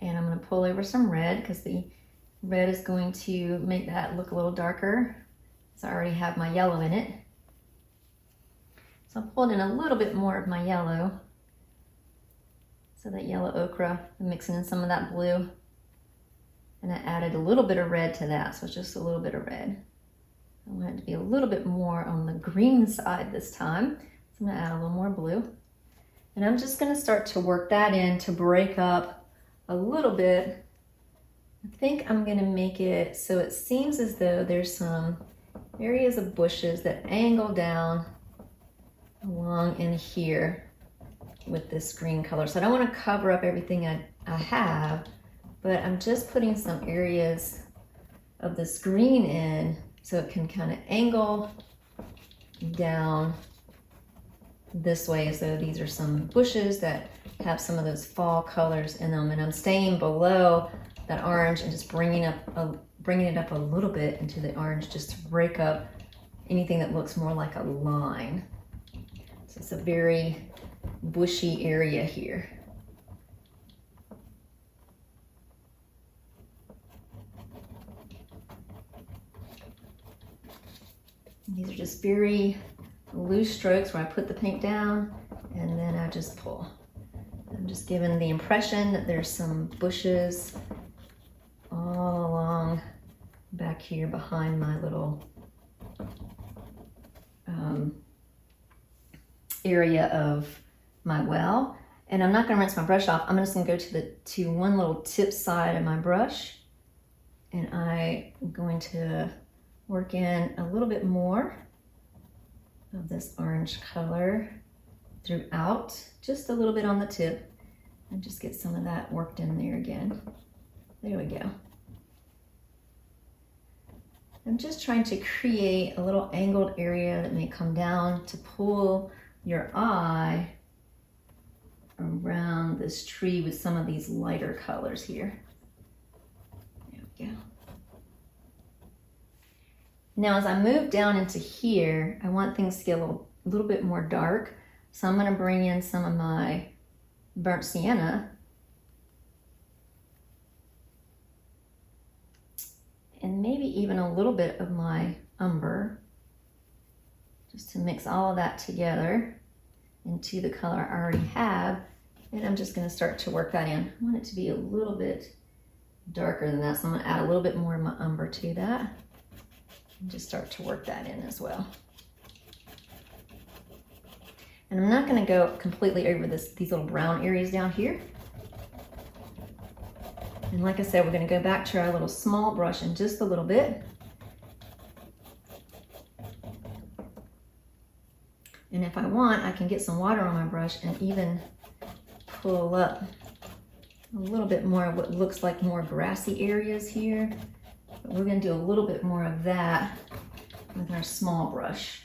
A: And I'm gonna pull over some red because the red is going to make that look a little darker. So I already have my yellow in it. So I pulled in a little bit more of my yellow. So that yellow ochre, I'm mixing in some of that blue. And I added a little bit of red to that, so it's just a little bit of red. I want it to be a little bit more on the green side this time. So I'm gonna add a little more blue. And I'm just gonna start to work that in to break up a little bit. I think I'm gonna make it so it seems as though there's some areas of bushes that angle down along in here with this green color. So I don't wanna cover up everything I have, but I'm just putting some areas of this green in so it can kind of angle down this way. So these are some bushes that have some of those fall colors in them, and I'm staying below that orange and just bringing it up a little bit into the orange just to break up anything that looks more like a line. So it's a very bushy area here. These are just very loose strokes where I put the paint down and then I just pull. I'm just giving the impression that there's some bushes all along back here behind my little area of my well. And I'm not gonna rinse my brush off. I'm just gonna go to one little tip side of my brush, and I'm going to work in a little bit more of this orange color throughout, just a little bit on the tip, and just get some of that worked in there again. There we go. I'm just trying to create a little angled area that may come down to pull your eye around this tree with some of these lighter colors here. There we go. Now, as I move down into here, I want things to get a little bit more dark. So I'm going to bring in some of my burnt sienna. And maybe even a little bit of my umber, just to mix all of that together into the color I already have. And I'm just going to start to work that in. I want it to be a little bit darker than that, so I'm going to add a little bit more of my umber to that. And just start to work that in as well. And I'm not going to go completely over these little brown areas down here. And like I said, we're going to go back to our little small brush in just a little bit. And if I want, I can get some water on my brush and even pull up a little bit more of what looks like more grassy areas here. But we're going to do a little bit more of that with our small brush.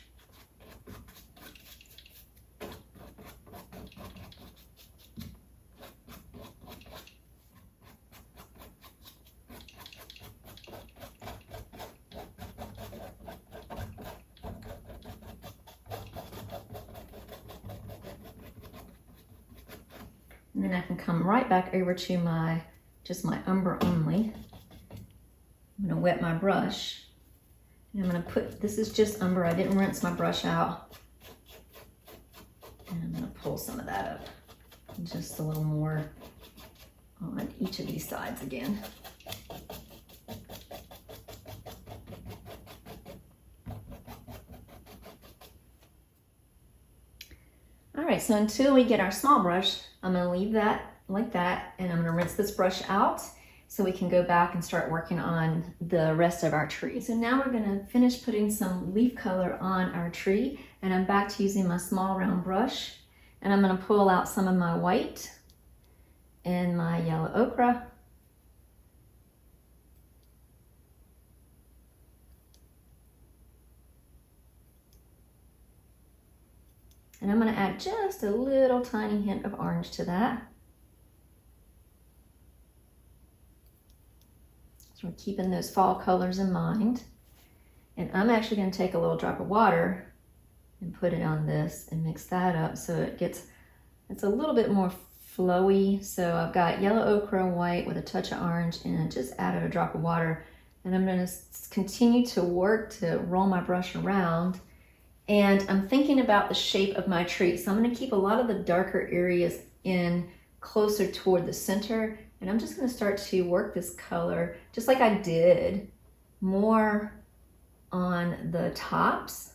A: And then I can come right back over to just my umber only. I'm gonna wet my brush. And I'm gonna this is just umber, I didn't rinse my brush out. And I'm gonna pull some of that up. Just a little more on each of these sides again. All right, so until we get our small brush, I'm gonna leave that like that, and I'm gonna rinse this brush out so we can go back and start working on the rest of our tree. So now we're gonna finish putting some leaf color on our tree, and I'm back to using my small round brush, and I'm gonna pull out some of my white and my yellow ochre. And I'm gonna add just a little tiny hint of orange to that. So we're keeping those fall colors in mind. And I'm actually gonna take a little drop of water and put it on this and mix that up so it's a little bit more flowy. So I've got yellow ochre, white with a touch of orange, and just added a drop of water. And I'm gonna continue to work to roll my brush around. And I'm thinking about the shape of my tree. So I'm gonna keep a lot of the darker areas in closer toward the center. And I'm just gonna start to work this color, just like I did, more on the tops.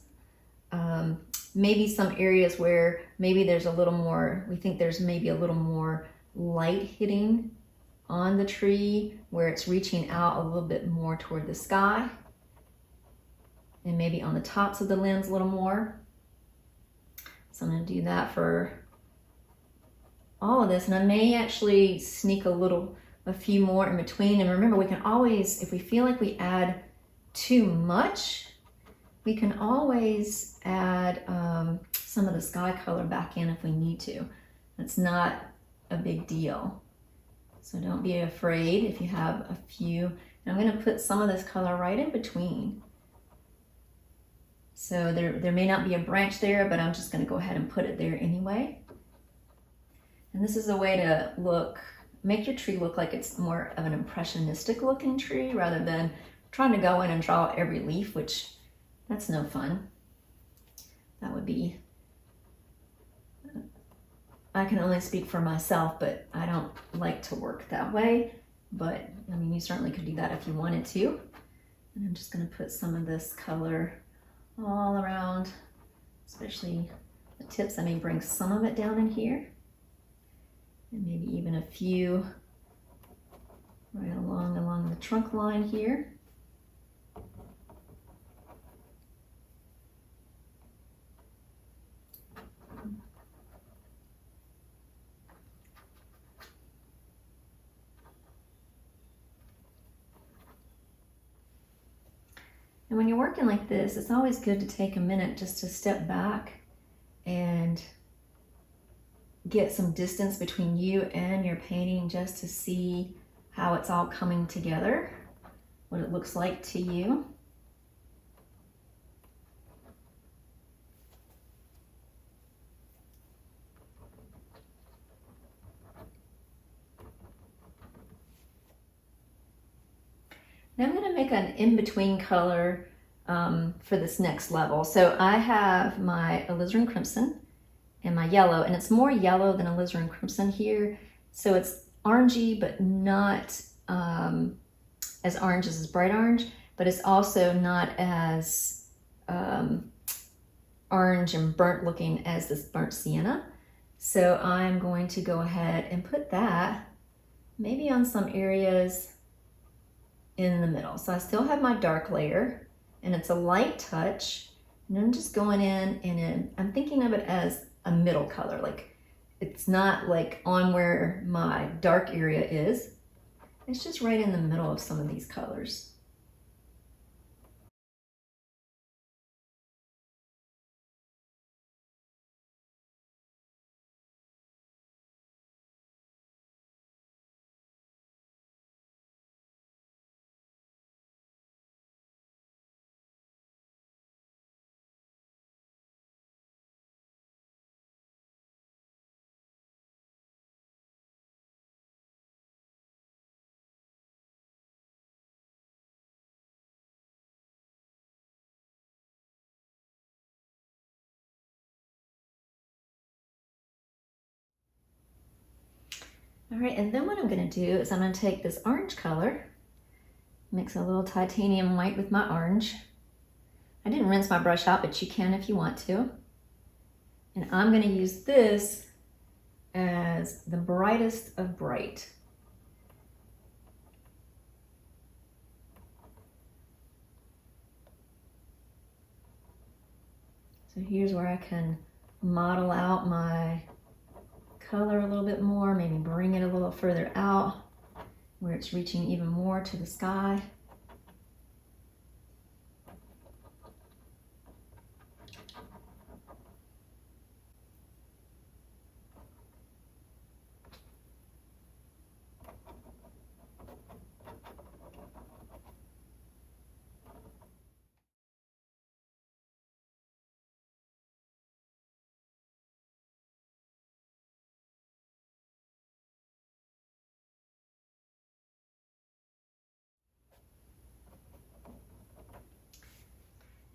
A: Maybe some areas where maybe there's a little more, we think there's maybe a little more light hitting on the tree, where it's reaching out a little bit more toward the sky. And maybe on the tops of the limbs a little more. So I'm gonna do that for all of this, and I may actually sneak a few more in between. And remember, we can always, if we feel like we add too much, we can always add some of the sky color back in if we need to. That's not a big deal. So don't be afraid if you have a few. And I'm gonna put some of this color right in between. So there may not be a branch there, but I'm just gonna go ahead and put it there anyway. And this is a way to make your tree look like it's more of an impressionistic looking tree rather than trying to go in and draw every leaf, which that's no fun. That would be, I can only speak for myself, but I don't like to work that way. But I mean, you certainly could do that if you wanted to. And I'm just gonna put some of this color all around, especially the tips. I may bring some of it down in here, and maybe even a few right along the trunk line here. And when you're working like this, it's always good to take a minute just to step back and get some distance between you and your painting, just to see how it's all coming together, what it looks like to you. Now I'm going to make an in-between color for this next level. So I have my Alizarin Crimson and my yellow, and it's more yellow than Alizarin Crimson here. So it's orangey, but not as orange as this bright orange, but it's also not as orange and burnt looking as this burnt sienna. So I'm going to go ahead and put that maybe on some areas in the middle. So I still have my dark layer, and it's a light touch, and I'm just going in and I'm thinking of it as a middle color. Like, it's not like on where my dark area is. It's just right in the middle of some of these colors. All right, and then what I'm gonna do is I'm gonna take this orange color, mix a little titanium white with my orange. I didn't rinse my brush out, but you can if you want to. And I'm gonna use this as the brightest of bright. So here's where I can model out my color a little bit more, maybe bring it a little further out where it's reaching even more to the sky.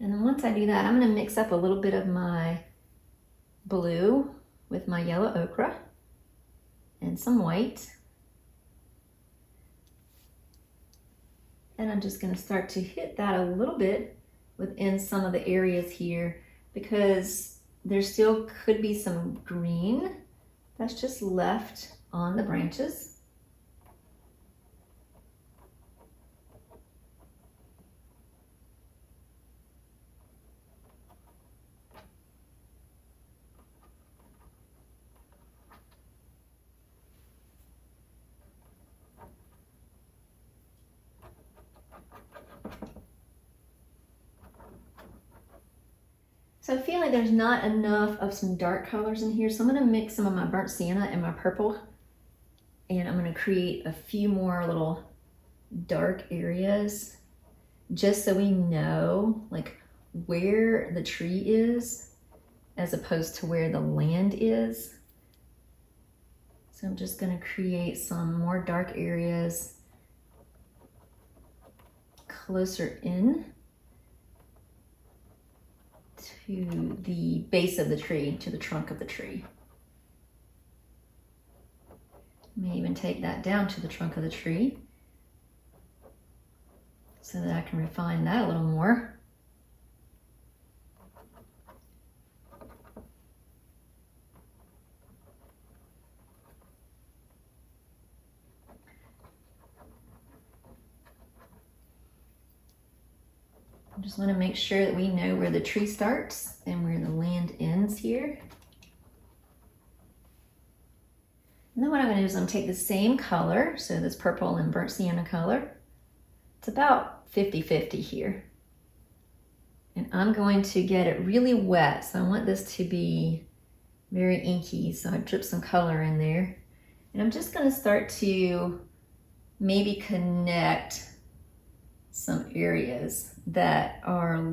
A: And then once I do that, I'm going to mix up a little bit of my blue with my yellow ochre and some white. And I'm just going to start to hit that a little bit within some of the areas here, because there still could be some green that's just left on the branches. So I feel like there's not enough of some dark colors in here, so I'm going to mix some of my burnt sienna and my purple, and I'm going to create a few more little dark areas just so we know like where the tree is as opposed to where the land is. So I'm just going to create some more dark areas closer in to the base of the tree, to the trunk of the tree. May even take that down to the trunk of the tree so that I can refine that a little more. I just want to make sure that we know where the tree starts and where the land ends here. And then what I'm going to do is I'm going to take the same color, so this purple and burnt sienna color. It's about 50-50 here. And I'm going to get it really wet, so I want this to be very inky, so I drip some color in there. And I'm just going to start to maybe connect some areas that are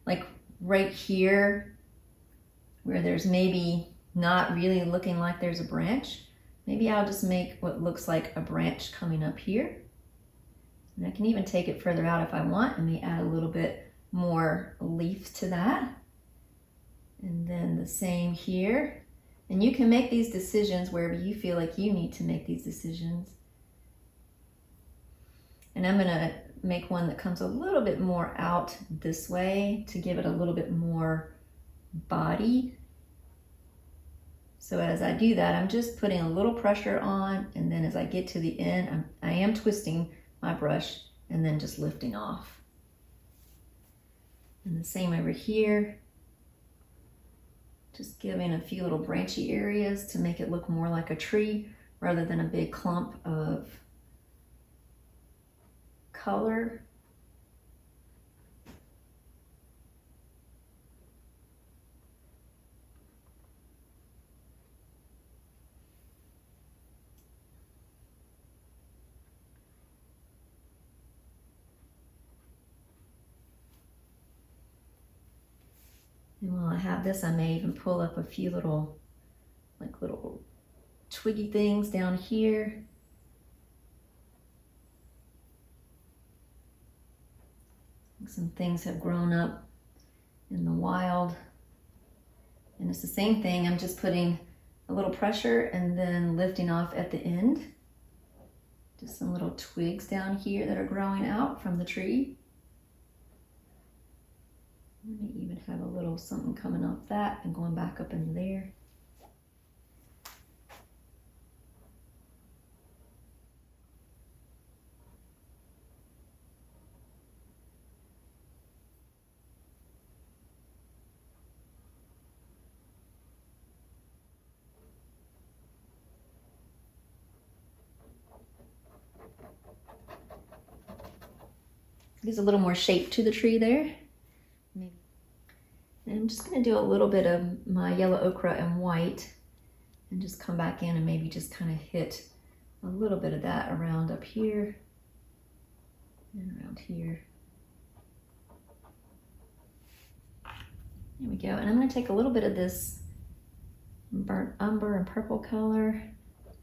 A: like right here where there's maybe not really looking like there's a branch. Maybe I'll just make what looks like a branch coming up here. And I can even take it further out if I want and may add a little bit more leaf to that. And then the same here. And you can make these decisions wherever you feel like you need to make these decisions. And I'm gonna make one that comes a little bit more out this way to give it a little bit more body. So as I do that, I'm just putting a little pressure on, and then as I get to the end, I am twisting my brush and then just lifting off. And the same over here. Just giving a few little branchy areas to make it look more like a tree rather than a big clump of color. And while I have this, I may even pull up a few little twiggy things down here. Some things have grown up in the wild. And it's the same thing, I'm just putting a little pressure and then lifting off at the end. Just some little twigs down here that are growing out from the tree. I may even have a little something coming off that and going back up into there. Gives a little more shape to the tree there. And I'm just going to do a little bit of my yellow ochre and white and just come back in and maybe just kind of hit a little bit of that around up here and around here. There we go. And I'm going to take a little bit of this burnt umber and purple color,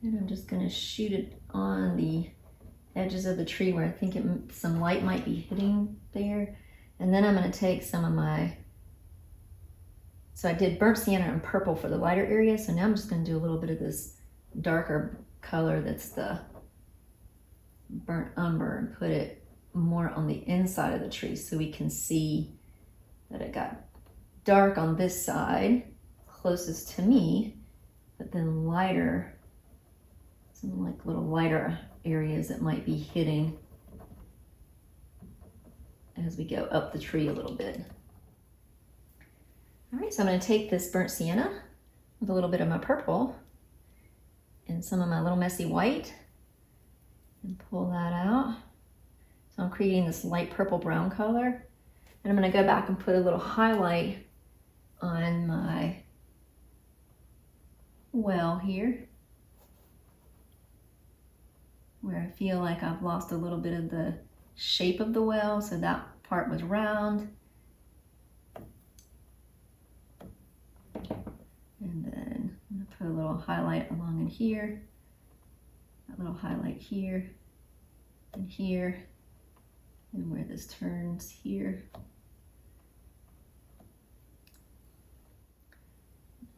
A: and I'm just going to shoot it on the edges of the tree where I think some light might be hitting there. And then I'm going to take some of my, so I did burnt sienna and purple for the lighter area, so now I'm just going to do a little bit of this darker color that's the burnt umber and put it more on the inside of the tree so we can see that it got dark on this side closest to me, but then lighter, some like little lighter areas that might be hitting as we go up the tree a little bit. All right, so I'm going to take this burnt sienna with a little bit of my purple and some of my little messy white and pull that out. So I'm creating this light purple brown color, and I'm going to go back and put a little highlight on my well here where I feel like I've lost a little bit of the shape of the well, so that part was round. And then I'm going to put a little highlight along in here, a little highlight here, and where this turns here.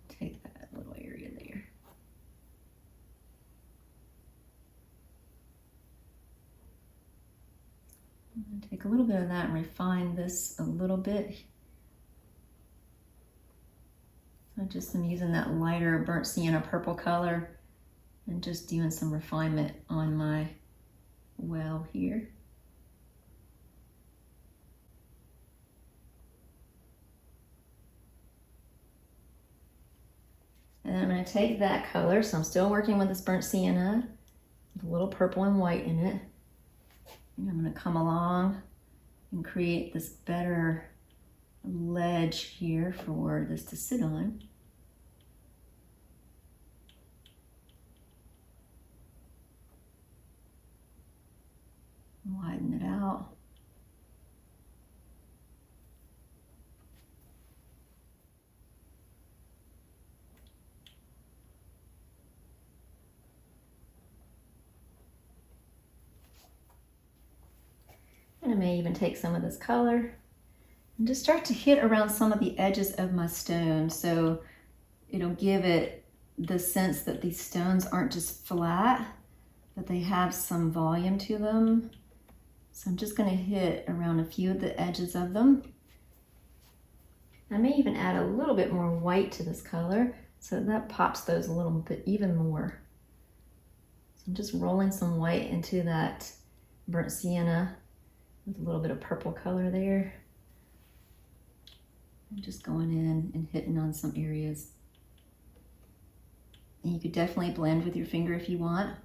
A: Take that little area there. I'm going to take a little bit of that and refine this a little bit. So I'm using that lighter burnt sienna purple color and just doing some refinement on my well here. And then I'm going to take that color, so I'm still working with this burnt sienna with a little purple and white in it. And I'm going to come along and create this better ledge here for this to sit on. Widen it out. And I may even take some of this color and just start to hit around some of the edges of my stone, so it'll give it the sense that these stones aren't just flat, but they have some volume to them. So I'm just going to hit around a few of the edges of them. I may even add a little bit more white to this color so that pops those a little bit even more. So I'm just rolling some white into that burnt sienna with a little bit of purple color there. And just going in and hitting on some areas. And you could definitely blend with your finger if you want.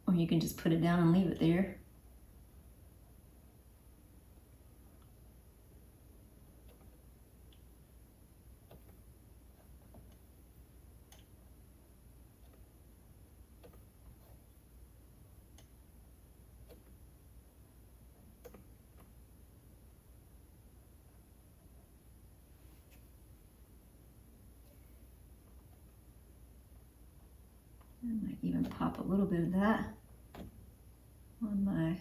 A: Or you can just put it down and leave it there. I might even pop a little bit of that on my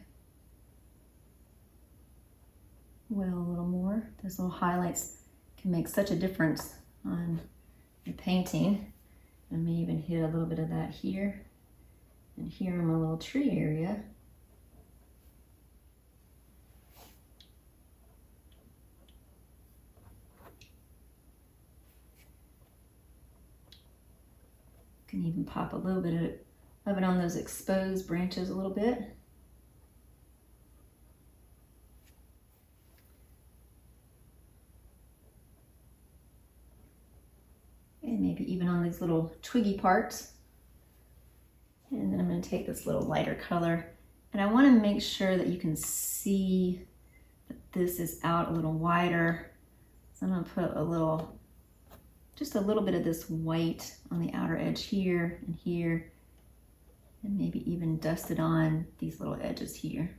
A: well a little more. Those little highlights can make such a difference on the painting. I may even hit a little bit of that here and here in my little tree area. Can even pop a little bit of it on those exposed branches a little bit. And maybe even on these little twiggy parts. And then I'm going to take this little lighter color And I want to make sure that you can see that this is out a little wider. So I'm going to put just a little bit of this white on the outer edge here and here, and maybe even dust it on these little edges here.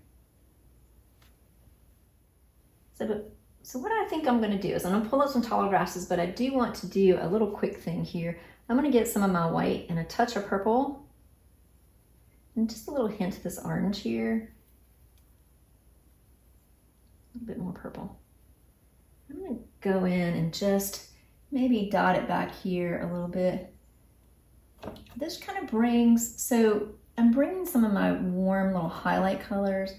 A: So what I think I'm going to do is I'm going to pull up some taller grasses, but I do want to do a little quick thing here. I'm going to get some of my white and a touch of purple and just a little hint of this orange here. A little bit more purple. I'm going to go in and just maybe dot it back here a little bit. This kind of so I'm bringing some of my warm little highlight colors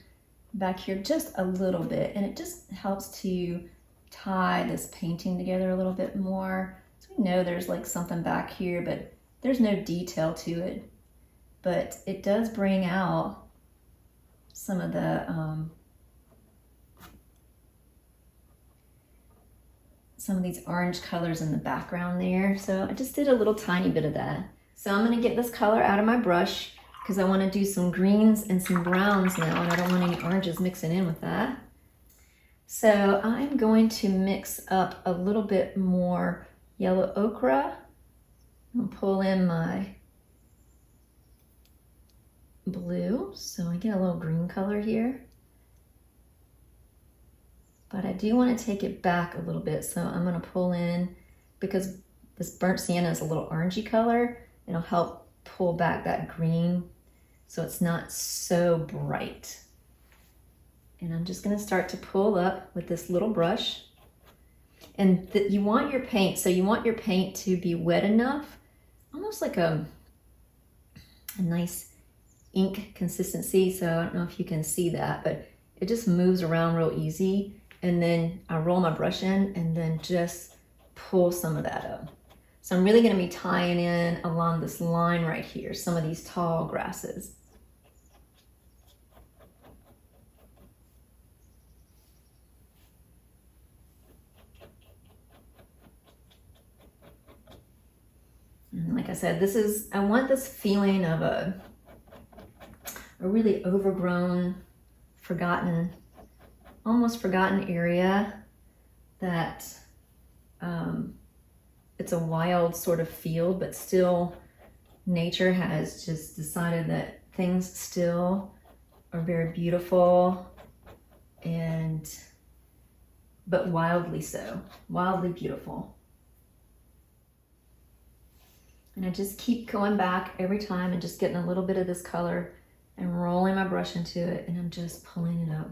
A: back here just a little bit, and it just helps to tie this painting together a little bit more. So we know there's like something back here, but there's no detail to it. But it does bring out some of the some of these orange colors in the background there. So I just did a little tiny bit of that. So I'm gonna get this color out of my brush because I want to do some greens and some browns now, and I don't want any oranges mixing in with that. So I'm going to mix up a little bit more yellow ochre. I'll pull in my blue, so I get a little green color here. But I do want to take it back a little bit, so I'm going to pull in, because this burnt sienna is a little orangey color, it'll help pull back that green so it's not so bright. And I'm just going to start to pull up with this little brush. And you want your paint, so you want your paint to be wet enough, almost like a nice ink consistency. So I don't know if you can see that, but it just moves around real easy. And then I roll my brush in and then just pull some of that up. So I'm really going to be tying in along this line right here, some of these tall grasses. And like I said, I want this feeling of a really overgrown, almost forgotten area that it's a wild sort of field, but still nature has just decided that things still are very beautiful, but wildly so, wildly beautiful. And I just keep going back every time and just getting a little bit of this color and rolling my brush into it, and I'm just pulling it up.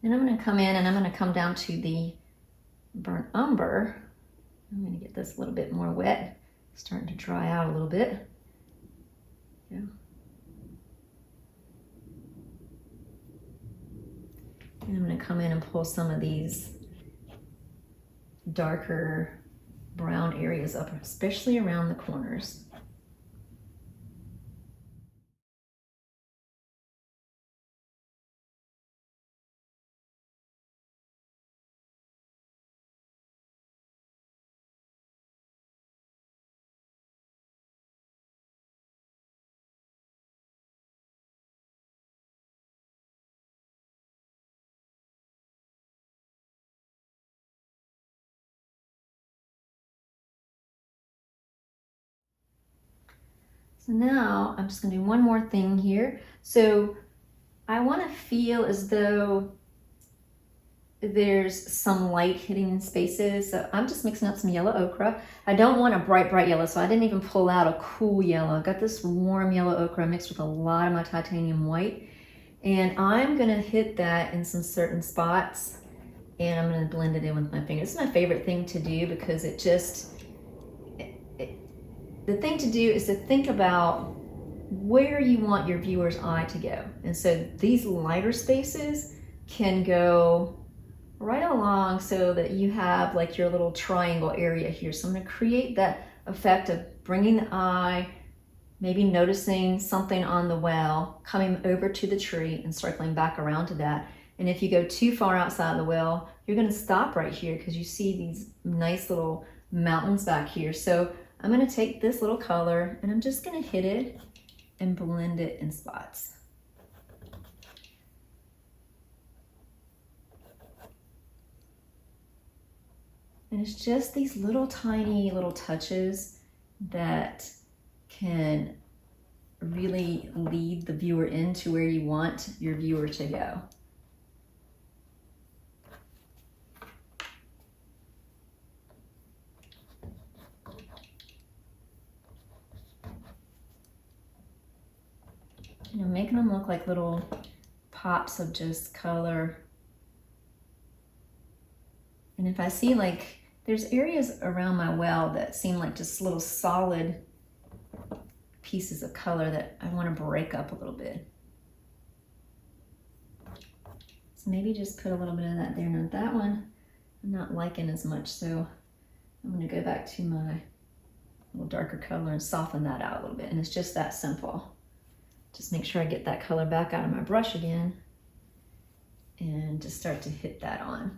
A: Then I'm going to come in and I'm going to come down to the burnt umber. I'm going to get this a little bit more wet, starting to dry out a little bit. Yeah. And I'm going to come in and pull some of these darker brown areas up, especially around the corners. So now I'm just going to do one more thing here. So I want to feel as though there's some light hitting in spaces. So I'm just mixing up some yellow ochre. I don't want a bright yellow, so I didn't even pull out a cool yellow. I've got this warm yellow ochre mixed with a lot of my titanium white. And I'm going to hit that in some certain spots, and I'm going to blend it in with my fingers. This is my favorite thing to do because it the thing to do is to think about where you want your viewer's eye to go. And so these lighter spaces can go right along so that you have like your little triangle area here. So I'm going to create that effect of bringing the eye, maybe noticing something on the well, coming over to the tree and circling back around to that. And if you go too far outside the well, you're going to stop right here because you see these nice little mountains back here. So I'm going to take this little color and I'm just going to hit it and blend it in spots. And it's just these little tiny little touches that can really lead the viewer into where you want your viewer to go. You know, making them look like little pops of just color. And if I see like, there's areas around my well that seem like just little solid pieces of color that I want to break up a little bit. So maybe just put a little bit of that there. Now that one I'm not liking as much, so I'm going to go back to my little darker color and soften that out a little bit. And it's just that simple. Just make sure I get that color back out of my brush again and just start to hit that on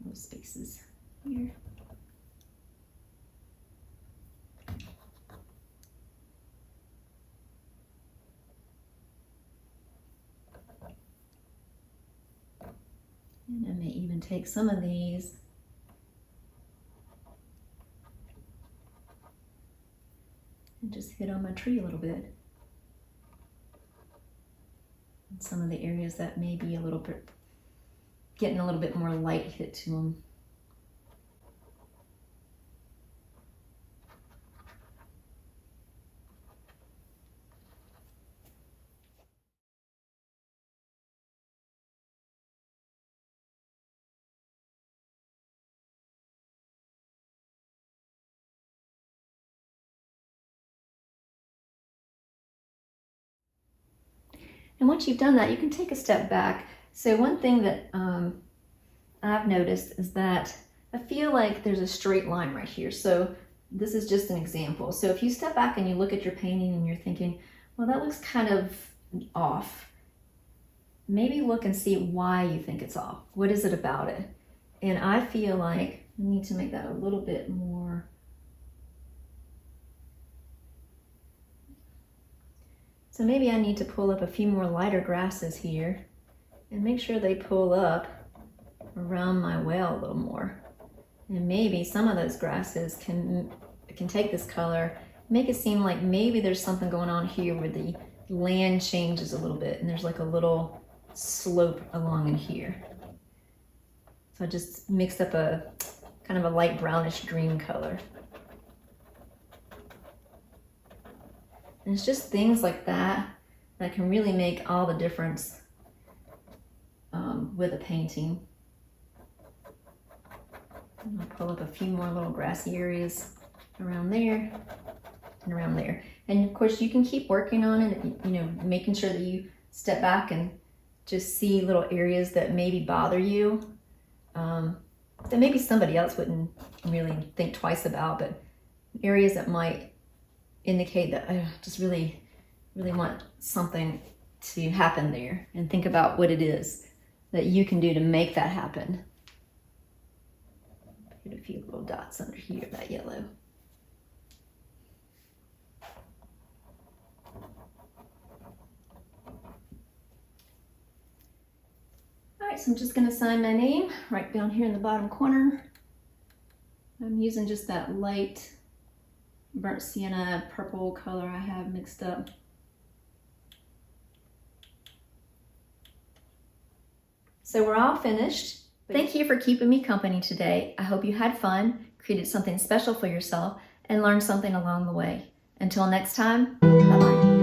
A: those spaces here. And I may even take some of these and just hit on my tree a little bit. And some of the areas that may be a little bit, getting a little bit more light hit to them. And once you've done that, you can take a step back. So one thing that I've noticed is that I feel like there's a straight line right here. So this is just an example. So if you step back and you look at your painting and you're thinking, well, that looks kind of off. Maybe look and see why you think it's off. What is it about it? And I feel like I need to make that a little bit more. So maybe I need to pull up a few more lighter grasses here and make sure they pull up around my well a little more. And maybe some of those grasses can take this color, make it seem like maybe there's something going on here where the land changes a little bit and there's like a little slope along in here. So I just mixed up a kind of a light brownish green color. And it's just things like that that can really make all the difference with a painting. And I'll pull up a few more little grassy areas around there and around there. And of course you can keep working on it, you know, making sure that you step back and just see little areas that maybe bother you, that maybe somebody else wouldn't really think twice about, but areas that might indicate that I just really want something to happen there, and think about what it is that you can do to make that happen. Put a few little dots under here, that yellow. All right, so I'm just going to sign my name right down here in the bottom corner. I'm using just that light burnt sienna purple color I have mixed up. So we're all finished. Thank you for keeping me company today. I hope you had fun, created something special for yourself, and learned something along the way. Until next time, bye-bye.